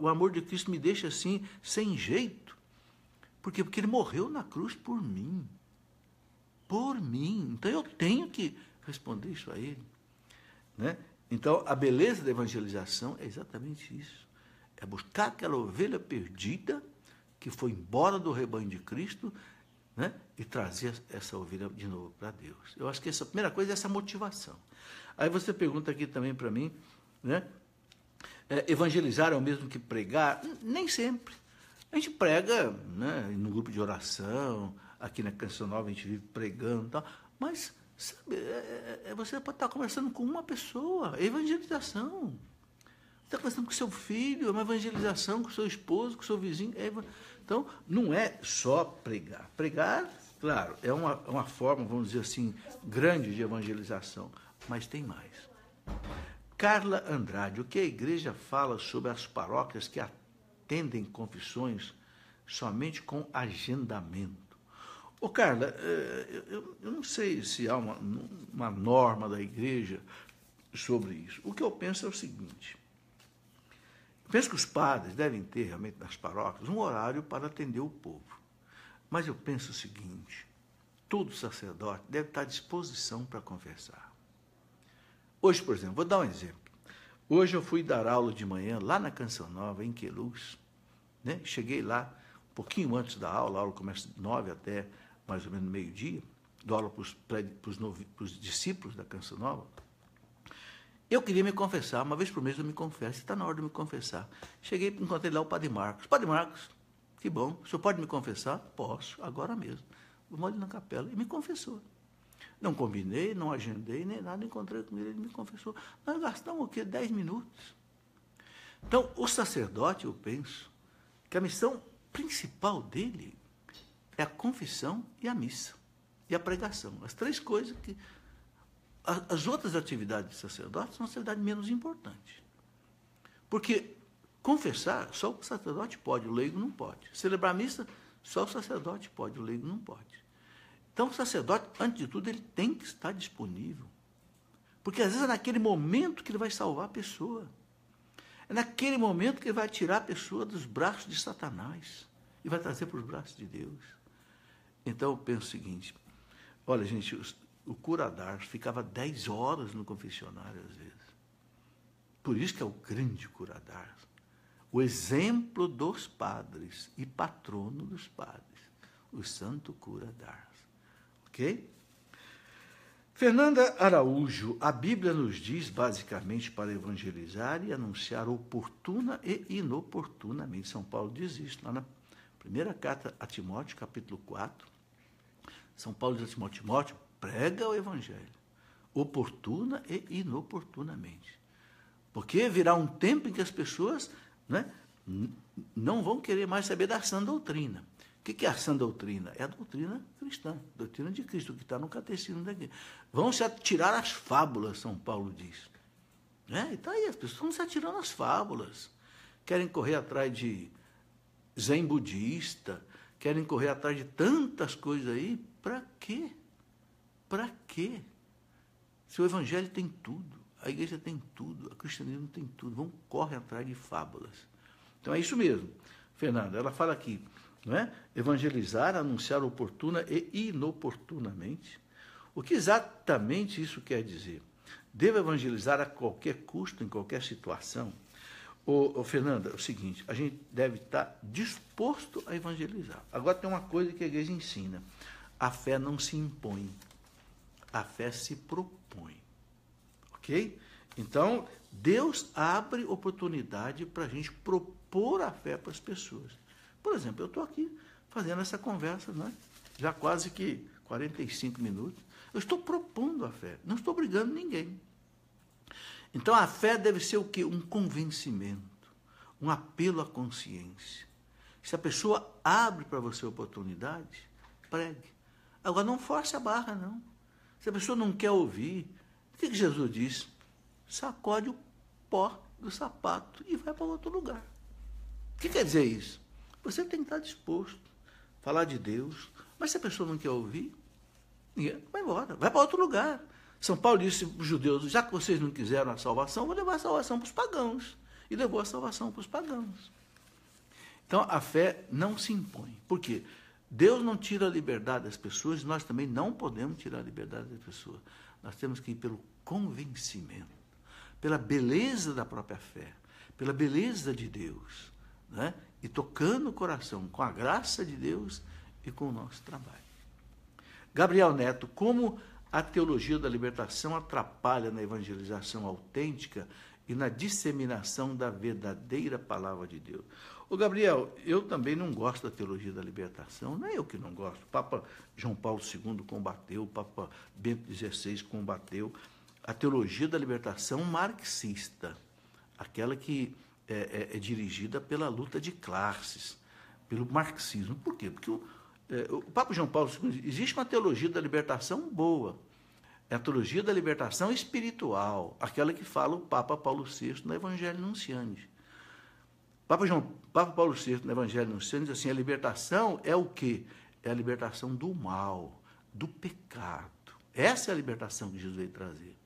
Speaker 1: amor de Cristo me deixa assim, sem jeito. Por quê? Porque ele morreu na cruz por mim. Por mim. Então, eu tenho que responder isso a ele. Né? Então, a beleza da evangelização é exatamente isso. É buscar aquela ovelha perdida que foi embora do rebanho de Cristo, né? E trazer essa ovelha de novo para Deus. Eu acho que essa primeira coisa é essa motivação. Aí você pergunta aqui também para mim, né? Evangelizar é o mesmo que pregar? Nem sempre. A gente prega, né, no grupo de oração, aqui na Canção Nova a gente vive pregando e tal, mas sabe, você pode estar conversando com uma pessoa, é evangelização. Você está conversando com seu filho, é uma evangelização, com seu esposo, com seu vizinho. Então, não é só pregar. Pregar, claro, é uma forma, vamos dizer assim, grande de evangelização, mas tem mais. Carla Andrade, o que a igreja fala sobre as paróquias que atendem confissões somente com agendamento? Ô, Carla, eu não sei se há uma norma da igreja sobre isso. O que eu penso é o seguinte: eu penso que os padres devem ter realmente nas paróquias um horário para atender o povo. Mas eu penso o seguinte: todo sacerdote deve estar à disposição para conversar. Hoje, por exemplo, vou dar um exemplo. Hoje eu fui dar aula de manhã lá na Canção Nova, em Queluz, né? Cheguei lá um pouquinho antes da aula, a aula começa de 9 até mais ou menos meio-dia, dou aula para os discípulos da Canção Nova. Eu queria me confessar, uma vez por mês eu me confesso, está na hora de me confessar. Cheguei e encontrei lá o Padre Marcos. Padre Marcos, que bom, o senhor pode me confessar? Posso, agora mesmo. Vamos ali na capela. E me confessou. Não combinei, não agendei, nem nada, encontrei com ele, ele me confessou. Nós gastamos o quê? 10 minutos. Então, o sacerdote, eu penso, que a missão principal dele é a confissão e a missa, e a pregação. As três coisas que... As outras atividades de sacerdote são atividades menos importantes. Porque confessar, só o sacerdote pode, o leigo não pode. Celebrar a missa, só o sacerdote pode, o leigo não pode. Então, o sacerdote, antes de tudo, ele tem que estar disponível. Porque, às vezes, é naquele momento que ele vai salvar a pessoa. É naquele momento que ele vai tirar a pessoa dos braços de Satanás e vai trazer para os braços de Deus. Então, eu penso o seguinte: olha, gente, o cura d'Ars ficava 10 horas no confessionário, às vezes. Por isso que é o grande cura d'Ars. O exemplo dos padres e patrono dos padres, o santo cura d'Ars. Ok? Fernanda Araújo, a Bíblia nos diz, basicamente, para evangelizar e anunciar oportuna e inoportunamente. São Paulo diz isso lá na primeira carta a Timóteo, capítulo 4. São Paulo diz a Timóteo, prega o evangelho, oportuna e inoportunamente. Porque virá um tempo em que as pessoas, né, não vão querer mais saber da sã doutrina. O que é a sã doutrina? É a doutrina cristã, a doutrina de Cristo, que está no catecismo daqui. Vão se atirar as fábulas, São Paulo diz. Né? E está aí, as pessoas estão se atirando as fábulas. Querem correr atrás de zen budista, querem correr atrás de tantas coisas aí. Para quê? Para quê? Se o evangelho tem tudo, a igreja tem tudo, o cristianismo tem tudo, vão correr atrás de fábulas. Então é isso mesmo, Fernanda. Ela fala aqui, não é? Evangelizar, anunciar oportuna e inoportunamente. O que exatamente isso quer dizer? Devo evangelizar a qualquer custo, em qualquer situação? Fernanda, é o seguinte, a gente deve estar disposto a evangelizar. Agora tem uma coisa que a igreja ensina. A fé não se impõe, a fé se propõe. Ok? Então, Deus abre oportunidade para a gente propor a fé para as pessoas. Por exemplo, eu estou aqui fazendo essa conversa, né? Já quase que 45 minutos. Eu estou propondo a fé, não estou obrigando ninguém. Então, a fé deve ser o quê? Um convencimento, um apelo à consciência. Se a pessoa abre para você a oportunidade, pregue. Agora, não force a barra, não. Se a pessoa não quer ouvir, o que Jesus diz? Sacode o pó do sapato e vai para outro lugar. O que quer dizer isso? Você tem que estar disposto a falar de Deus, mas se a pessoa não quer ouvir, vai embora, vai para outro lugar. São Paulo disse para os judeus, já que vocês não quiseram a salvação, vou levar a salvação para os pagãos. E levou a salvação para os pagãos. Então, a fé não se impõe. Por quê? Deus não tira a liberdade das pessoas, nós também não podemos tirar a liberdade das pessoas. Nós temos que ir pelo convencimento, pela beleza da própria fé, pela beleza de Deus, né? E tocando o coração com a graça de Deus e com o nosso trabalho. Gabriel Neto, como a teologia da libertação atrapalha na evangelização autêntica e na disseminação da verdadeira palavra de Deus? Ô Gabriel, eu também não gosto da teologia da libertação, não é eu que não gosto. O Papa João Paulo II combateu, o Papa Bento XVI combateu a teologia da libertação marxista, aquela que é dirigida pela luta de classes, pelo marxismo. Por quê? Porque o Papa João Paulo II, existe uma teologia da libertação boa, é a teologia da libertação espiritual, aquela que fala o Papa Paulo VI no Evangelho Nunciandi. Papa Paulo VI, no Evangelho Nunciandi, diz assim, a libertação é o quê? É a libertação do mal, do pecado. Essa é a libertação que Jesus veio trazer.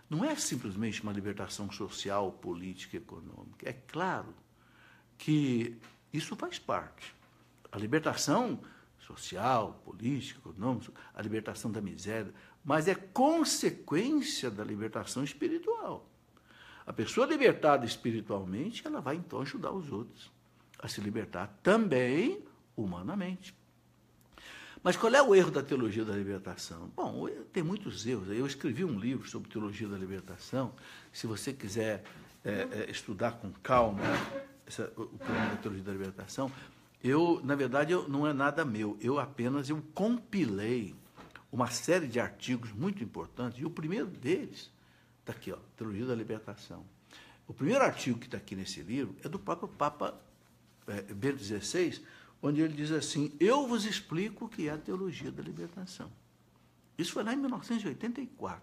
Speaker 1: Não é simplesmente uma libertação social, política, econômica. É claro que isso faz parte. A libertação social, política, econômica, a libertação da miséria, mas é consequência da libertação espiritual. A pessoa libertada espiritualmente, ela vai então ajudar os outros a se libertar também humanamente. Mas qual é o erro da teologia da libertação? Bom, tem muitos erros. Eu escrevi um livro sobre teologia da libertação. Se você quiser estudar com calma o problema da teologia da libertação, na verdade, não é nada meu. Eu compilei uma série de artigos muito importantes, e o primeiro deles está aqui, ó, Teologia da Libertação. O primeiro artigo que está aqui nesse livro é do próprio Papa Bento XVI, onde ele diz assim, eu vos explico o que é a teologia da libertação. Isso foi lá em 1984.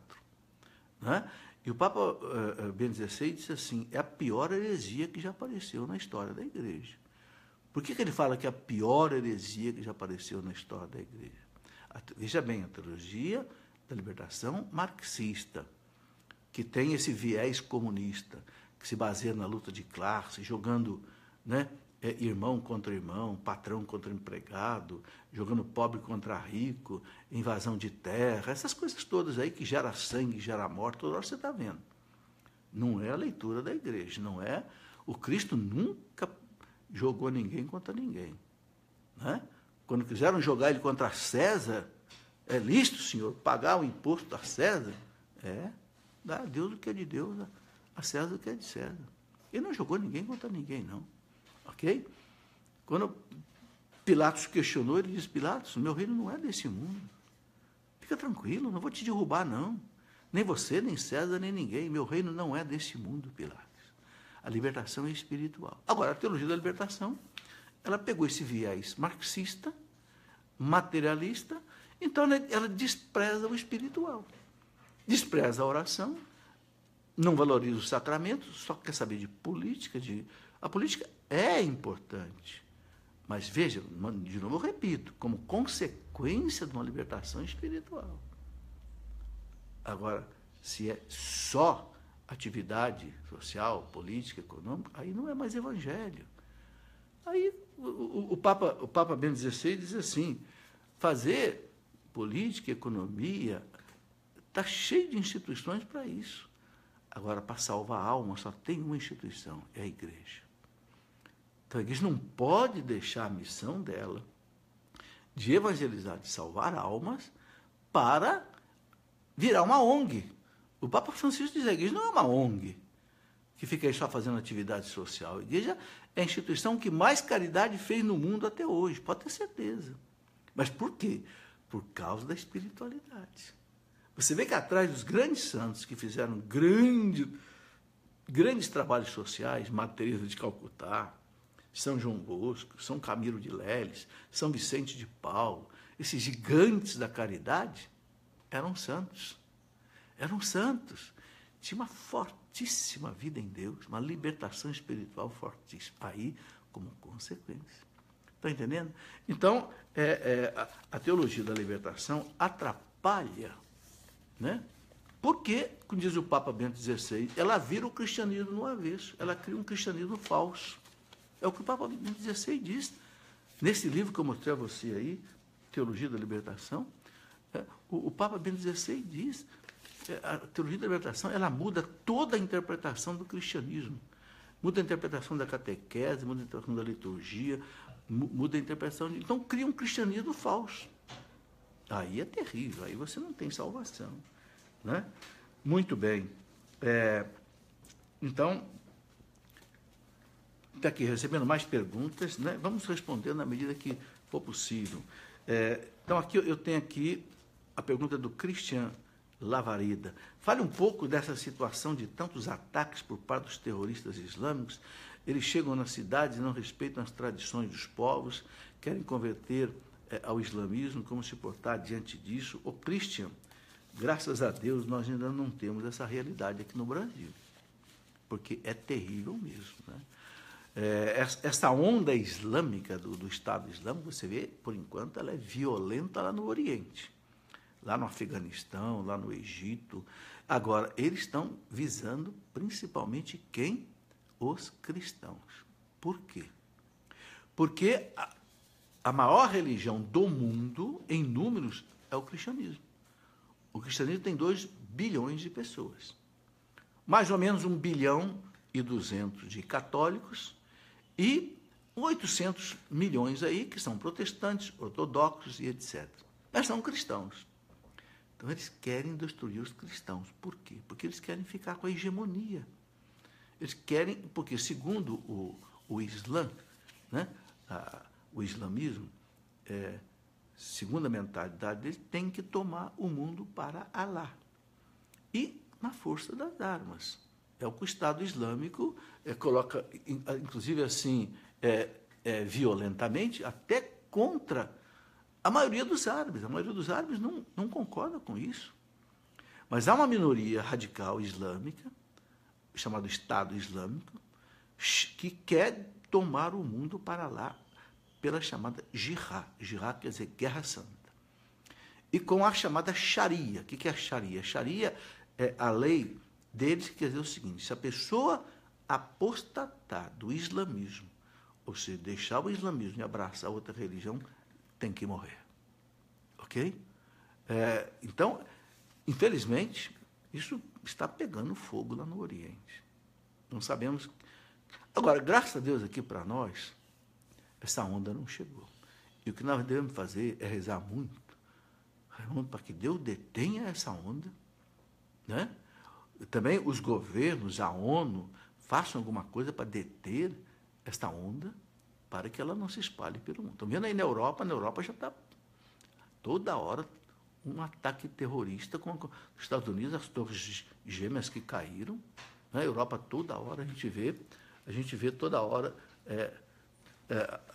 Speaker 1: Né? E o Papa Bento XVI disse assim, é a pior heresia que já apareceu na história da igreja. Por que ele fala que é a pior heresia que já apareceu na história da igreja? Veja bem, a teologia da libertação marxista, que tem esse viés comunista, que se baseia na luta de classe, jogando, né, irmão contra irmão, patrão contra empregado, jogando pobre contra rico, invasão de terra, essas coisas todas aí que gera sangue, gera morte, toda hora você está vendo. Não é a leitura da igreja, não é. O Cristo nunca jogou ninguém contra ninguém. Né? Quando quiseram jogar ele contra César, é lícito, senhor, pagar o imposto a César? Dá a Deus o que é de Deus, a César o que é de César. Ele não jogou ninguém contra ninguém, não. Ok? Quando Pilatos questionou, ele disse, Pilatos, meu reino não é desse mundo. Fica tranquilo, não vou te derrubar, não. Nem você, nem César, nem ninguém. Meu reino não é desse mundo, Pilatos. A libertação é espiritual. Agora, a teologia da libertação, ela pegou esse viés marxista, materialista, então ela despreza o espiritual. Despreza a oração, não valoriza os sacramentos, só quer saber de política. A política é importante, mas veja, de novo eu repito, como consequência de uma libertação espiritual. Agora, se é só atividade social, política, econômica, aí não é mais evangelho. Aí o Papa Bento XVI diz assim, fazer política, economia, está cheio de instituições para isso. Agora, para salvar a alma, só tem uma instituição, é a igreja. Então, a igreja não pode deixar a missão dela de evangelizar, de salvar almas, para virar uma ONG. O Papa Francisco diz que a igreja não é uma ONG, que fica aí só fazendo atividade social. A igreja é a instituição que mais caridade fez no mundo até hoje, pode ter certeza. Mas por quê? Por causa da espiritualidade. Você vê que atrás dos grandes santos que fizeram grandes trabalhos sociais, Madre Teresa de Calcutá, São João Bosco, São Camilo de Leles, São Vicente de Paulo, esses gigantes da caridade, eram santos. Eram santos. Tinha uma fortíssima vida em Deus, uma libertação espiritual fortíssima. Aí, como consequência. Está entendendo? Então, a teologia da libertação atrapalha, né? Porque, como diz o Papa Bento XVI, ela vira o cristianismo no avesso, ela cria um cristianismo falso. É o que o Papa Bento XVI diz. Nesse livro que eu mostrei a você aí, Teologia da Libertação, o Papa Bento XVI diz, a teologia da libertação, ela muda toda a interpretação do cristianismo. Muda a interpretação da catequese, muda a interpretação da liturgia, muda a interpretação. Então, cria um cristianismo falso. Aí é terrível, aí você não tem salvação. Né? Muito bem. Então, está aqui recebendo mais perguntas, né? Vamos responder na medida que for possível. Então, aqui eu tenho aqui a pergunta do Christian Lavarida. Fale um pouco dessa situação de tantos ataques por parte dos terroristas islâmicos. Eles chegam nas cidades e não respeitam as tradições dos povos, querem converter ao islamismo, como se portar diante disso. O Christian, graças a Deus, nós ainda não temos essa realidade aqui no Brasil, porque é terrível mesmo. Né? Essa onda islâmica do Estado Islâmico, você vê, por enquanto, ela é violenta lá no Oriente, lá no Afeganistão, lá no Egito. Agora, eles estão visando principalmente quem? Os cristãos. Por quê? Porque a maior religião do mundo, em números, é o cristianismo. O cristianismo tem 2 bilhões de pessoas. Mais ou menos 1 bilhão e 200 de católicos e 800 milhões aí que são protestantes, ortodoxos e etc. Mas são cristãos. Então, eles querem destruir os cristãos. Por quê? Porque eles querem ficar com a hegemonia. Eles querem, porque segundo o Islã, né, o islamismo, segundo a mentalidade deles, tem que tomar o mundo para Alá. E na força das armas. É o que o Estado Islâmico coloca, inclusive assim, violentamente, até contra a maioria dos árabes. A maioria dos árabes não concorda com isso. Mas há uma minoria radical islâmica, chamado Estado Islâmico, que quer tomar o mundo para lá pela chamada jihad. Jihad quer dizer guerra santa. E com a chamada Sharia. O que é a Sharia? Sharia é a lei deles que quer dizer o seguinte: se a pessoa apostatar do islamismo, ou seja, deixar o islamismo e abraçar outra religião, tem que morrer. Ok? Então, infelizmente, isso está pegando fogo lá no Oriente. Não sabemos. Agora, graças a Deus aqui para nós, essa onda não chegou. E o que nós devemos fazer é rezar muito para que Deus detenha essa onda, né? Também os governos, a ONU, façam alguma coisa para deter esta onda, para que ela não se espalhe pelo mundo. Estão vendo aí na Europa já está toda hora um ataque terrorista com os Estados Unidos, as torres gêmeas que caíram, na Europa toda hora a gente vê toda hora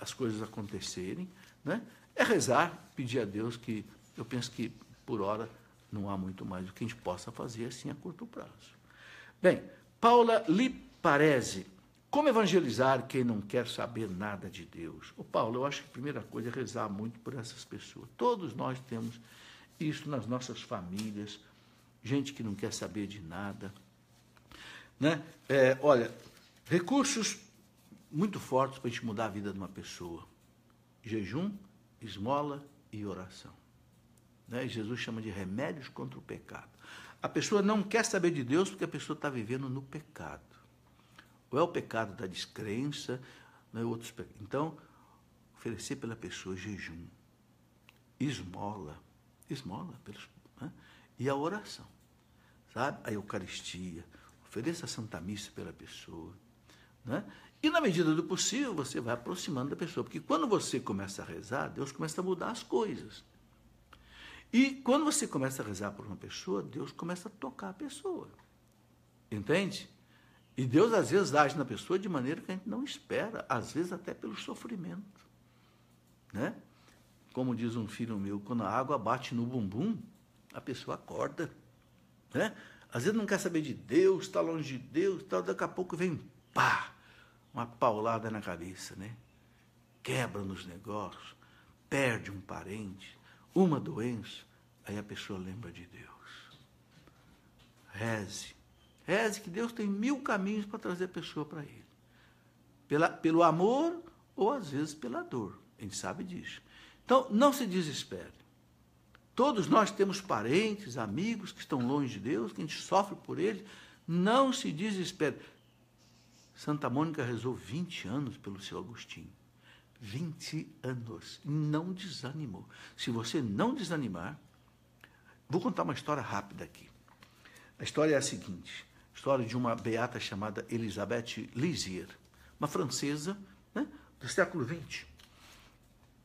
Speaker 1: as coisas acontecerem, né? É rezar, pedir a Deus que, eu penso que por hora não há muito mais do que a gente possa fazer assim a curto prazo. Bem, Paula Liparese, como evangelizar quem não quer saber nada de Deus? Ô Paulo, eu acho que a primeira coisa é rezar muito por essas pessoas. Todos nós temos isso nas nossas famílias, gente que não quer saber de nada, né? Olha, recursos muito fortes para a gente mudar a vida de uma pessoa: jejum, esmola e oração, né? Jesus chama de remédios contra o pecado. A pessoa não quer saber de Deus porque a pessoa está vivendo no pecado. Ou é o pecado da descrença, não é outros pecados. Então, oferecer pela pessoa jejum, esmola, né? E a oração, sabe? A Eucaristia, ofereça a Santa Missa pela pessoa, né? E, na medida do possível, você vai aproximando da pessoa, porque quando você começa a rezar, Deus começa a mudar as coisas. E quando você começa a rezar por uma pessoa, Deus começa a tocar a pessoa, entende? E Deus, às vezes, age na pessoa de maneira que a gente não espera, às vezes até pelo sofrimento, né? Como diz um filho meu, quando a água bate no bumbum, a pessoa acorda, né? Às vezes não quer saber de Deus, está longe de Deus, tal, daqui a pouco vem, pá, uma paulada na cabeça, né? Quebra nos negócios, perde um parente, uma doença, aí a pessoa lembra de Deus. Reze que Deus tem 1000 caminhos para trazer a pessoa para Ele. Pelo amor ou, às vezes, pela dor. A gente sabe disso. Então, não se desespere. Todos nós temos parentes, amigos que estão longe de Deus, que a gente sofre por eles. Não se desespere. Santa Mônica rezou 20 anos pelo seu Agostinho. 20 anos. Não desanimou. Se você não desanimar, vou contar uma história rápida aqui. A história é a seguinte: a história de uma beata chamada Elisabeth Lisieux, uma francesa, né, do século XX.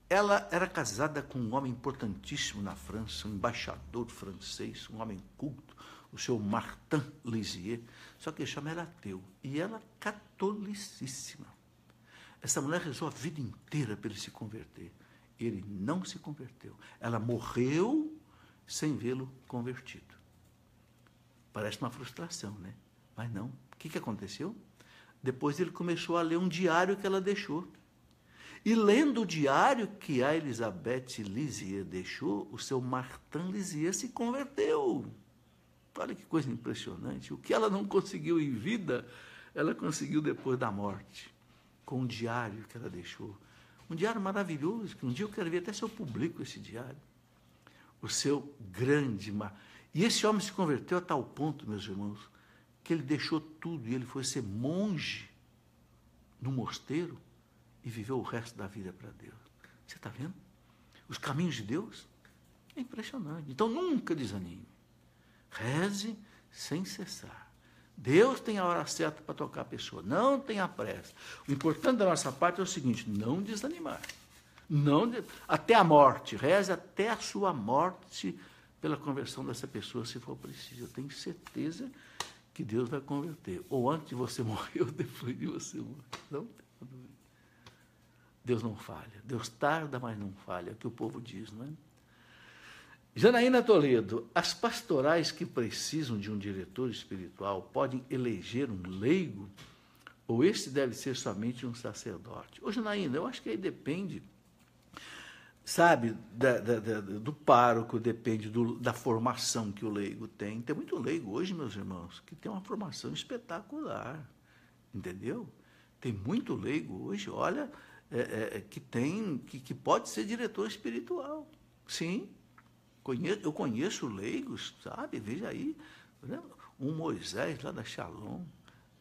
Speaker 1: Ela era casada com um homem importantíssimo na França, um embaixador francês, um homem culto, o seu Martin Lisieux, só que ele chama era ateu, e ela catolicíssima. Essa mulher rezou a vida inteira para ele se converter. Ele não se converteu. Ela morreu sem vê-lo convertido. Parece uma frustração, né? Mas não. O que aconteceu? Depois ele começou a ler um diário que ela deixou. E lendo o diário que a Elisabeth Lisieux deixou, o seu Martin Lisieux se converteu. Olha que coisa impressionante. O que ela não conseguiu em vida, ela conseguiu depois da morte, com o diário que ela deixou. Um diário maravilhoso, que um dia eu quero ver até se eu publico esse diário. O seu grande... E esse homem se converteu a tal ponto, meus irmãos, que ele deixou tudo e ele foi ser monge no mosteiro e viveu o resto da vida para Deus. Você está vendo? Os caminhos de Deus é impressionante. Então, nunca desanime. Reze sem cessar. Deus tem a hora certa para tocar a pessoa. Não tenha pressa. O importante da nossa parte é o seguinte: não desanimar. Até a morte. Reze até a sua morte pela conversão dessa pessoa, se for preciso. Eu tenho certeza que Deus vai converter. Ou antes de você morrer, ou depois de você morrer. Não tem dúvida. Deus não falha. Deus tarda, mas não falha. É o que o povo diz, não é? Janaína Toledo, as pastorais que precisam de um diretor espiritual podem eleger um leigo? Ou esse deve ser somente um sacerdote? Ô, Janaína, eu acho que aí depende, sabe, do pároco, depende da formação que o leigo tem. Tem muito leigo hoje, meus irmãos, que tem uma formação espetacular, entendeu? Tem muito leigo hoje, olha, que pode ser diretor espiritual, sim. Eu conheço leigos, sabe? Veja aí, né? Um Moisés lá da Shalom,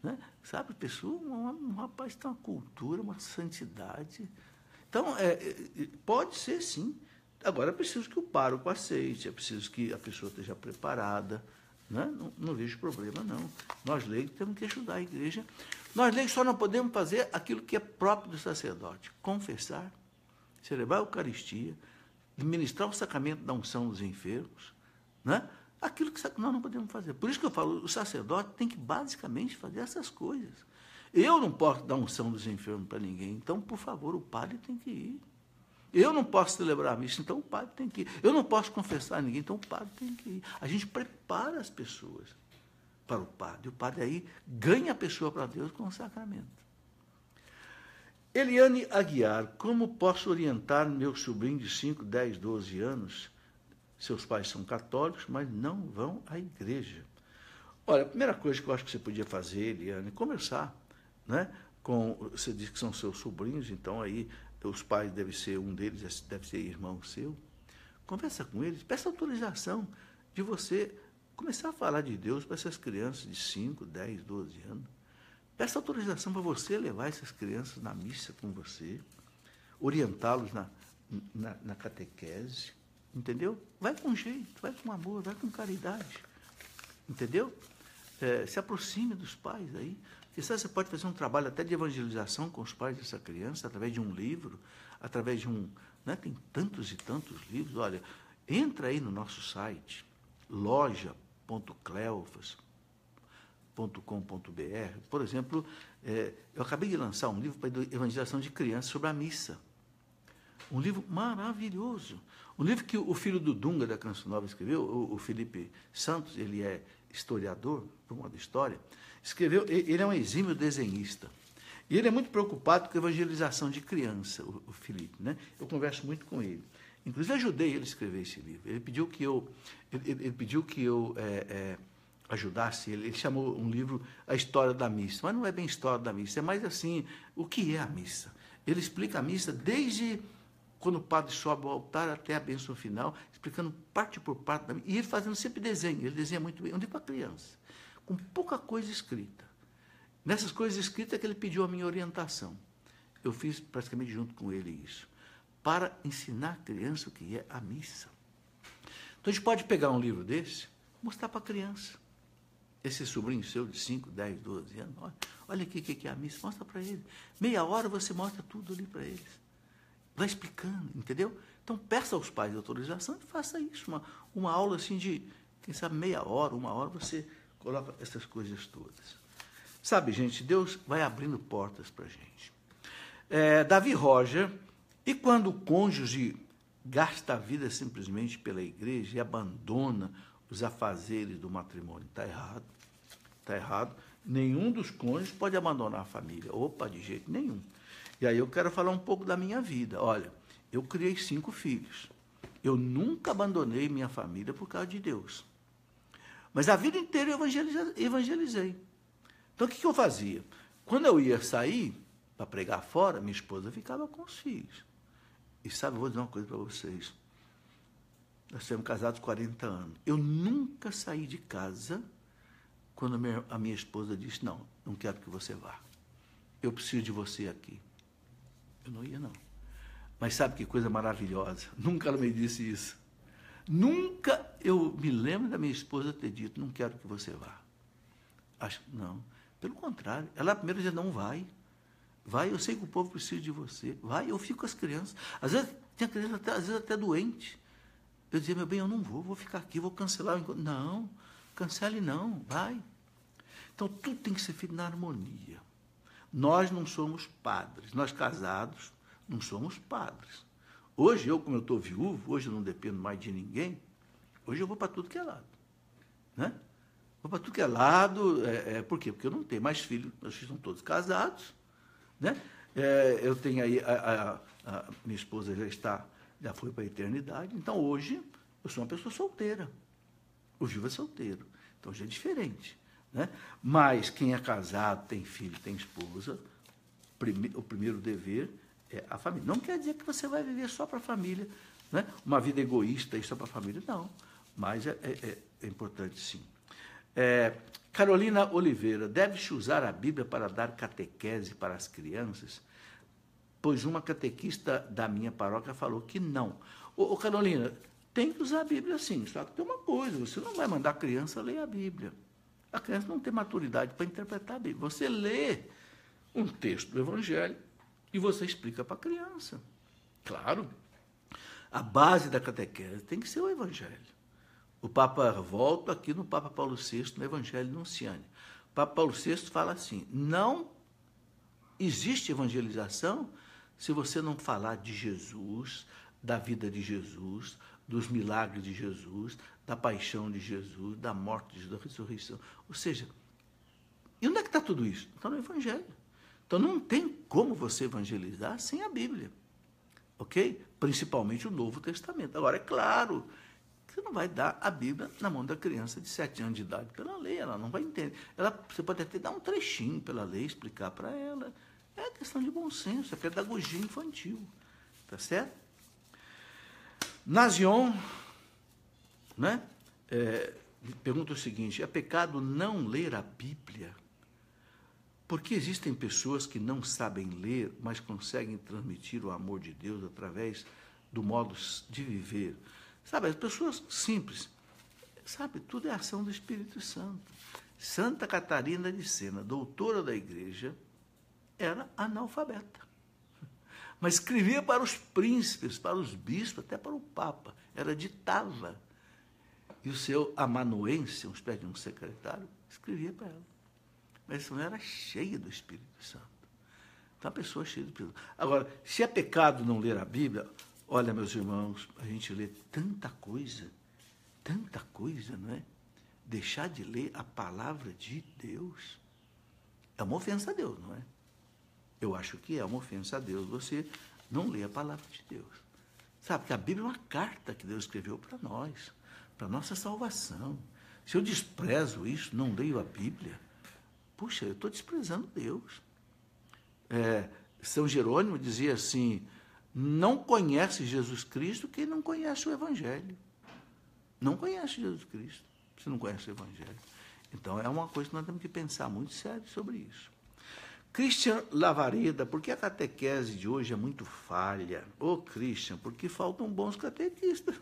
Speaker 1: né? Sabe? Pessoa, um rapaz que tem uma cultura, uma santidade. Então, pode ser sim. Agora, é preciso que o pároco aceite, é preciso que a pessoa esteja preparada, né? Não vejo problema, não. Nós leigos temos que ajudar a igreja. Nós leigos só não podemos fazer aquilo que é próprio do sacerdote: confessar, celebrar a Eucaristia, de ministrar o sacramento da unção dos enfermos, né? Aquilo que nós não podemos fazer. Por isso que eu falo, o sacerdote tem que basicamente fazer essas coisas. Eu não posso dar unção dos enfermos para ninguém, então, por favor, o padre tem que ir. Eu não posso celebrar a missa, então o padre tem que ir. Eu não posso confessar a ninguém, então o padre tem que ir. A gente prepara as pessoas para o padre. O padre aí ganha a pessoa para Deus com o sacramento. Eliane Aguiar, como posso orientar meu sobrinho de 5, 10, 12 anos? Seus pais são católicos, mas não vão à igreja. Olha, a primeira coisa que eu acho que você podia fazer, Eliane, é conversar, né? Você diz que são seus sobrinhos, então aí os pais devem ser, um deles deve ser irmão seu. Conversa com eles, peça autorização de você começar a falar de Deus para essas crianças de 5, 10, 12 anos. Peça autorização para você levar essas crianças na missa com você, orientá-los na catequese, entendeu? Vai com jeito, vai com amor, vai com caridade, entendeu? Se aproxime dos pais aí. Porque sabe, você pode fazer um trabalho até de evangelização com os pais dessa criança, através de um livro, através de um... Né, tem tantos e tantos livros. Olha, entra aí no nosso site, loja.cleofas.com.br. Por exemplo, eu acabei de lançar um livro para evangelização de crianças sobre a missa. Um livro maravilhoso. Um livro que o filho do Dunga, da Canção Nova, escreveu, o Felipe Santos, ele é historiador, por modo de história, escreveu, ele é um exímio desenhista. E ele é muito preocupado com a evangelização de criança, o Felipe, né? Eu converso muito com ele. Inclusive, ajudei ele a escrever esse livro. Ele pediu que eu ajudasse ele. Ele chamou um livro A História da Missa. Mas não é bem história da missa, é mais assim, o que é a missa. Ele explica a missa desde quando o padre sobe ao altar até a bênção final, explicando parte por parte da missa. E ele fazendo sempre desenho. Ele desenha muito bem. É um livro para criança, com pouca coisa escrita. Nessas coisas escritas é que ele pediu a minha orientação. Eu fiz praticamente junto com ele isso, para ensinar a criança o que é a missa. Então, a gente pode pegar um livro desse, mostrar para a criança. Esse sobrinho seu de 5, 10, 12 anos, olha aqui o que é a missa, mostra para ele. Meia hora você mostra tudo ali para eles. Vai explicando, entendeu? Então, peça aos pais de autorização e faça isso. Uma aula assim de, quem sabe, meia hora, 1 hora, você coloca essas coisas todas. Sabe, gente, Deus vai abrindo portas para a gente. Davi Roger, e quando o cônjuge gasta a vida simplesmente pela igreja e abandona os afazeres do matrimônio? Está errado. Está errado. Nenhum dos cônjuges pode abandonar a família. Opa, de jeito nenhum. E aí eu quero falar um pouco da minha vida. Olha, eu criei 5 filhos. Eu nunca abandonei minha família por causa de Deus. Mas a vida inteira eu evangelizei. Então, o que eu fazia? Quando eu ia sair para pregar fora, minha esposa ficava com os filhos. E sabe, eu vou dizer uma coisa para vocês. Nós temos casados 40 anos. Eu nunca saí de casa quando a minha esposa disse, não quero que você vá. Eu preciso de você aqui. Eu não ia, não. Mas sabe que coisa maravilhosa? Nunca ela me disse isso. Nunca eu me lembro da minha esposa ter dito, não quero que você vá. Não. Pelo contrário, ela primeiro dizia, não vai. Vai, eu sei que o povo precisa de você. Vai, eu fico com as crianças. Às vezes, tinha criança às vezes até doente. Eu dizia, meu bem, eu não vou ficar aqui, vou cancelar o encontro. Não, cancele não, vai. Então, tudo tem que ser feito na harmonia. Nós não somos padres. Nós, casados, não somos padres. Hoje, como eu estou viúvo, hoje eu não dependo mais de ninguém, hoje eu vou para tudo que é lado. Né? Vou para tudo que é lado. Por quê? Porque eu não tenho mais filhos. Meus filhos são todos casados. Né? Eu tenho aí, a minha esposa já foi para a eternidade. Então, hoje, eu sou uma pessoa solteira. O viúvo é solteiro. Então, já é diferente. Né? Mas quem é casado, tem filho, tem esposa, o primeiro dever é a família. Não quer dizer que você vai viver só para a família, né? Uma vida egoísta e só para a família, não. Mas é importante, sim. Carolina Oliveira, deve-se usar a Bíblia para dar catequese para as crianças? Pois uma catequista da minha paróquia falou que não. Carolina, tem que usar a Bíblia sim, só que tem uma coisa, você não vai mandar a criança ler a Bíblia. A criança não tem maturidade para interpretar a Bíblia. Você lê um texto do Evangelho e você explica para a criança. Claro. A base da catequese tem que ser o Evangelho. O Papa, volta aqui no Papa Paulo VI, no Evangelho Nunciane. O Papa Paulo VI fala assim, não existe evangelização se você não falar de Jesus, da vida de Jesus, dos milagres de Jesus, da paixão de Jesus, da morte de Jesus, da ressurreição. Ou seja, e onde é que está tudo isso? Está no Evangelho. Então não tem como você evangelizar sem a Bíblia. Ok? Principalmente o Novo Testamento. Agora, é claro que você não vai dar a Bíblia na mão da criança de 7 anos de idade pela lei, ela não vai entender. Você pode até dar um trechinho pela lei, explicar para ela. É questão de bom senso, é pedagogia infantil. Tá certo? Nazion, né? Pergunta o seguinte, é pecado não ler a Bíblia? Porque existem pessoas que não sabem ler, mas conseguem transmitir o amor de Deus através do modo de viver. Sabe, as pessoas simples, sabe, tudo é ação do Espírito Santo. Santa Catarina de Sena, doutora da igreja, era analfabeta. Mas escrevia para os príncipes, para os bispos, até para o Papa. Ela ditava. E o seu amanuense, uma espécie de um secretário, escrevia para ela. Mas isso não era cheia do Espírito Santo. Então, a pessoa cheia do Espírito Santo. Agora, se é pecado não ler a Bíblia, olha, meus irmãos, a gente lê tanta coisa, não é? Deixar de ler a palavra de Deus é uma ofensa a Deus, não é? Eu acho que é uma ofensa a Deus você não ler a palavra de Deus. Sabe, que a Bíblia é uma carta que Deus escreveu para nós, para a nossa salvação. Se eu desprezo isso, não leio a Bíblia, puxa, eu estou desprezando Deus. São Jerônimo dizia assim, não conhece Jesus Cristo quem não conhece o Evangelho. Não conhece Jesus Cristo, se não conhece o Evangelho. Então, é uma coisa que nós temos que pensar muito sério sobre isso. Christian Lavareda, por que a catequese de hoje é muito falha? Christian, porque faltam bons catequistas.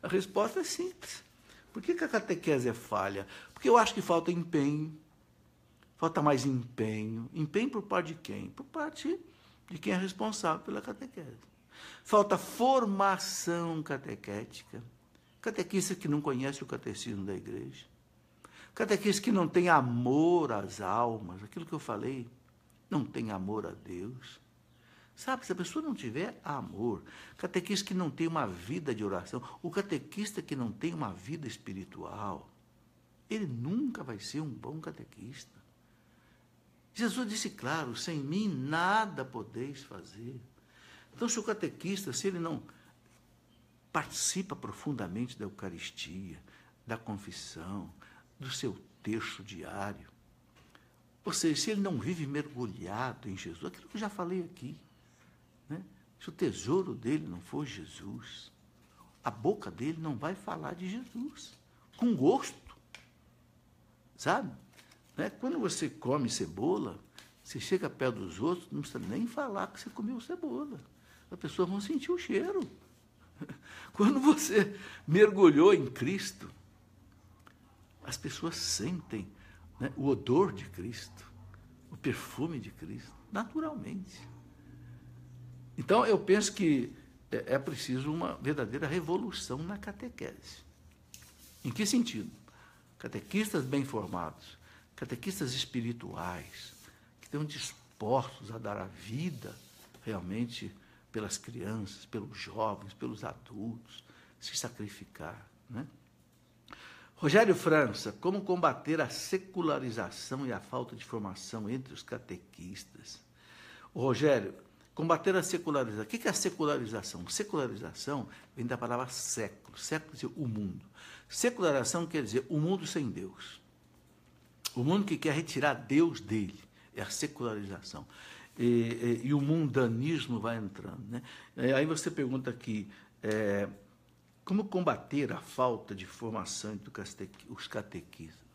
Speaker 1: A resposta é simples. Por que a catequese é falha? Porque eu acho que falta empenho. Falta mais empenho. Empenho por parte de quem? Por parte de quem é responsável pela catequese. Falta formação catequética. Catequista que não conhece o catecismo da igreja. Catequista que não tem amor às almas. Aquilo que eu falei. Não tem amor a Deus. Sabe, se a pessoa não tiver amor, catequista que não tem uma vida de oração, o catequista que não tem uma vida espiritual, ele nunca vai ser um bom catequista. Jesus disse claro, sem mim nada podeis fazer. Então, se o catequista, se ele não participa profundamente da Eucaristia, da confissão, do seu terço diário, ou seja, se ele não vive mergulhado em Jesus, aquilo que eu já falei aqui, né? Se o tesouro dele não for Jesus, a boca dele não vai falar de Jesus, com gosto, sabe? Né? Quando você come cebola, você chega perto dos outros, não precisa nem falar que você comeu cebola, as pessoas vão sentir o cheiro. Quando você mergulhou em Cristo, as pessoas sentem, né, o odor de Cristo, o perfume de Cristo, naturalmente. Então, eu penso que é preciso uma verdadeira revolução na catequese. Em que sentido? Catequistas bem formados, catequistas espirituais, que estão dispostos a dar a vida realmente pelas crianças, pelos jovens, pelos adultos, se sacrificar, né? Rogério França, como combater a secularização e a falta de formação entre os catequistas? Rogério, combater a secularização. O que é a secularização? Secularização vem da palavra século. Século quer dizer o mundo. Secularização quer dizer o mundo sem Deus. O mundo que quer retirar Deus dele. É a secularização. E o mundanismo vai entrando, né? Aí você pergunta aqui, como combater a falta de formação entre os catequistas?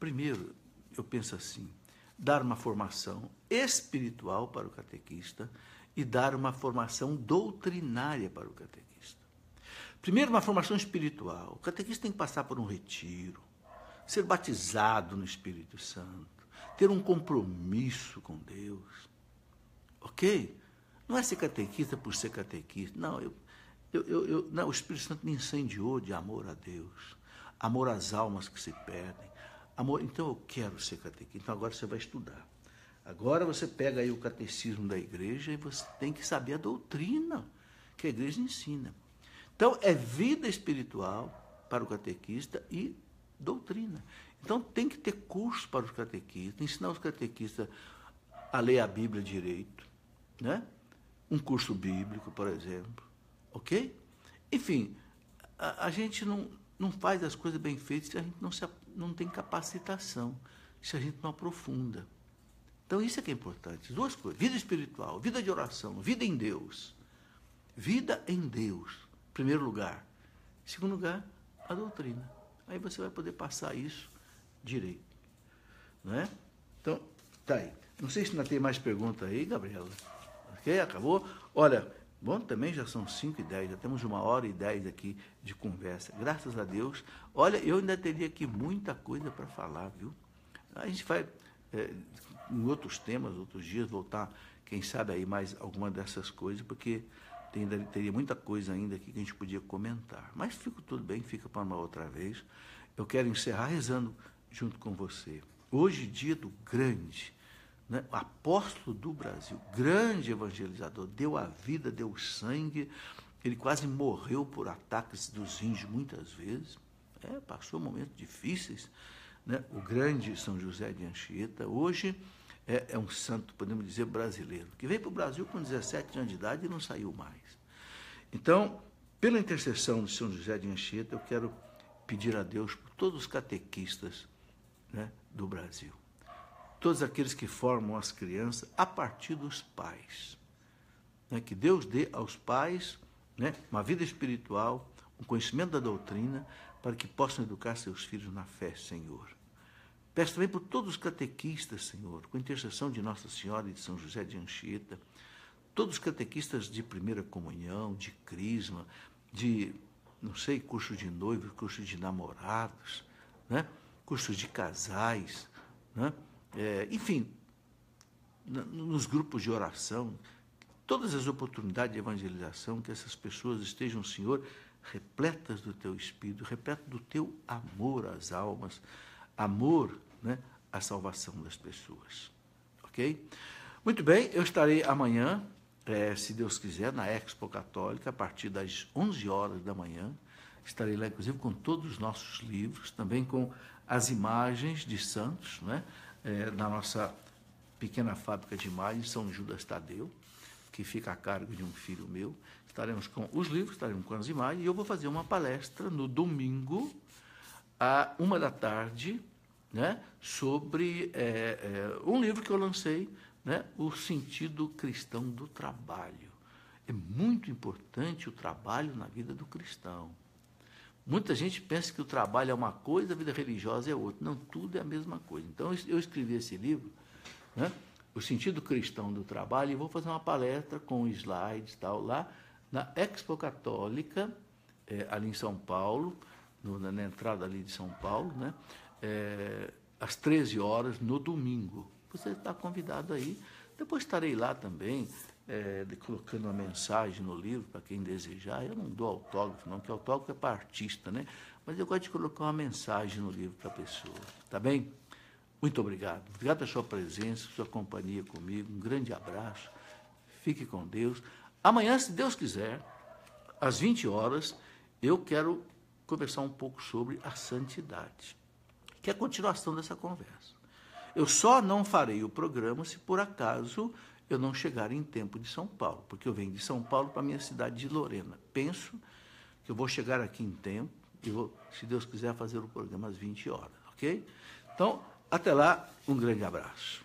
Speaker 1: Primeiro, eu penso assim, dar uma formação espiritual para o catequista e dar uma formação doutrinária para o catequista. Primeiro, uma formação espiritual. O catequista tem que passar por um retiro, ser batizado no Espírito Santo, ter um compromisso com Deus. Ok? Não é ser catequista por ser catequista. Não, Não, o Espírito Santo me incendiou de amor a Deus, amor às almas que se perdem, amor. Então eu quero ser catequista. Então agora você vai estudar. Agora você pega aí o catecismo da igreja e você tem que saber a doutrina que a igreja ensina. Então é vida espiritual para o catequista e doutrina. Então tem que ter curso para os catequistas, ensinar os catequistas a ler a Bíblia direito, né? Um curso bíblico, por exemplo. Ok? Enfim, a gente não faz as coisas bem feitas se a gente não tem capacitação, se a gente não aprofunda. Então, isso é que é importante. Duas coisas: vida espiritual, vida de oração, vida em Deus. Vida em Deus, em primeiro lugar. Em segundo lugar, a doutrina. Aí você vai poder passar isso direito. Não é? Então, tá aí. Não sei se ainda tem mais pergunta aí, Gabriela. Ok? Acabou? Olha, bom, também já são 5h10, já temos 1h10 aqui de conversa. Graças a Deus. Olha, eu ainda teria aqui muita coisa para falar, viu? A gente vai, em outros temas, outros dias, voltar, quem sabe, aí mais alguma dessas coisas, porque teria muita coisa ainda aqui que a gente podia comentar. Mas fica tudo bem, fica para uma outra vez. Eu quero encerrar rezando junto com você. Hoje, dia do grande, né, apóstolo do Brasil, grande evangelizador, deu a vida, deu o sangue, ele quase morreu por ataques dos índios muitas vezes, passou momentos difíceis, né? O grande São José de Anchieta, hoje é um santo, podemos dizer, brasileiro, que veio para o Brasil com 17 anos de idade e não saiu mais. Então, pela intercessão de São José de Anchieta, eu quero pedir a Deus por todos os catequistas, né, do Brasil. Todos aqueles que formam as crianças a partir dos pais. Né, que Deus dê aos pais, né, uma vida espiritual, um conhecimento da doutrina, para que possam educar seus filhos na fé, Senhor. Peço também por todos os catequistas, Senhor, com a intercessão de Nossa Senhora e de São José de Anchieta, todos os catequistas de primeira comunhão, de crisma, de, não sei, curso de noivos, curso de namorados, né, cursos de casais, né? Enfim, nos grupos de oração, todas as oportunidades de evangelização, que essas pessoas estejam, Senhor, repletas do Teu Espírito, repletas do Teu amor às almas, amor, né, à salvação das pessoas. Ok? Muito bem, eu estarei amanhã, se Deus quiser, na Expo Católica, a partir das 11 horas da manhã. Estarei lá, inclusive, com todos os nossos livros, também com as imagens de santos, né? Na nossa pequena fábrica de imagens, São Judas Tadeu, que fica a cargo de um filho meu. Estaremos com os livros, estaremos com as imagens, e eu vou fazer uma palestra no domingo, à 13h, né? Sobre um livro que eu lancei, né? O sentido cristão do trabalho. É muito importante o trabalho na vida do cristão. Muita gente pensa que o trabalho é uma coisa, a vida religiosa é outra. Não, tudo é a mesma coisa. Então, eu escrevi esse livro, né, O Sentido Cristão do Trabalho, e vou fazer uma palestra com slides e tal, lá na Expo Católica, ali em São Paulo, na entrada ali de São Paulo, né, às 13 horas, no domingo. Você está convidado aí. Depois estarei lá também, colocando uma mensagem no livro para quem desejar. Eu não dou autógrafo, não, porque autógrafo é para artista, né? Mas eu gosto de colocar uma mensagem no livro para a pessoa. Tá bem? Muito obrigado. Obrigado pela sua presença, sua companhia comigo. Um grande abraço. Fique com Deus. Amanhã, se Deus quiser, às 20 horas, eu quero conversar um pouco sobre a santidade, que é a continuação dessa conversa. Eu só não farei o programa se, por acaso, eu não chegar em tempo de São Paulo, porque eu venho de São Paulo para a minha cidade de Lorena. Penso que eu vou chegar aqui em tempo e vou, se Deus quiser, fazer o programa às 20 horas, ok? Então, até lá, um grande abraço.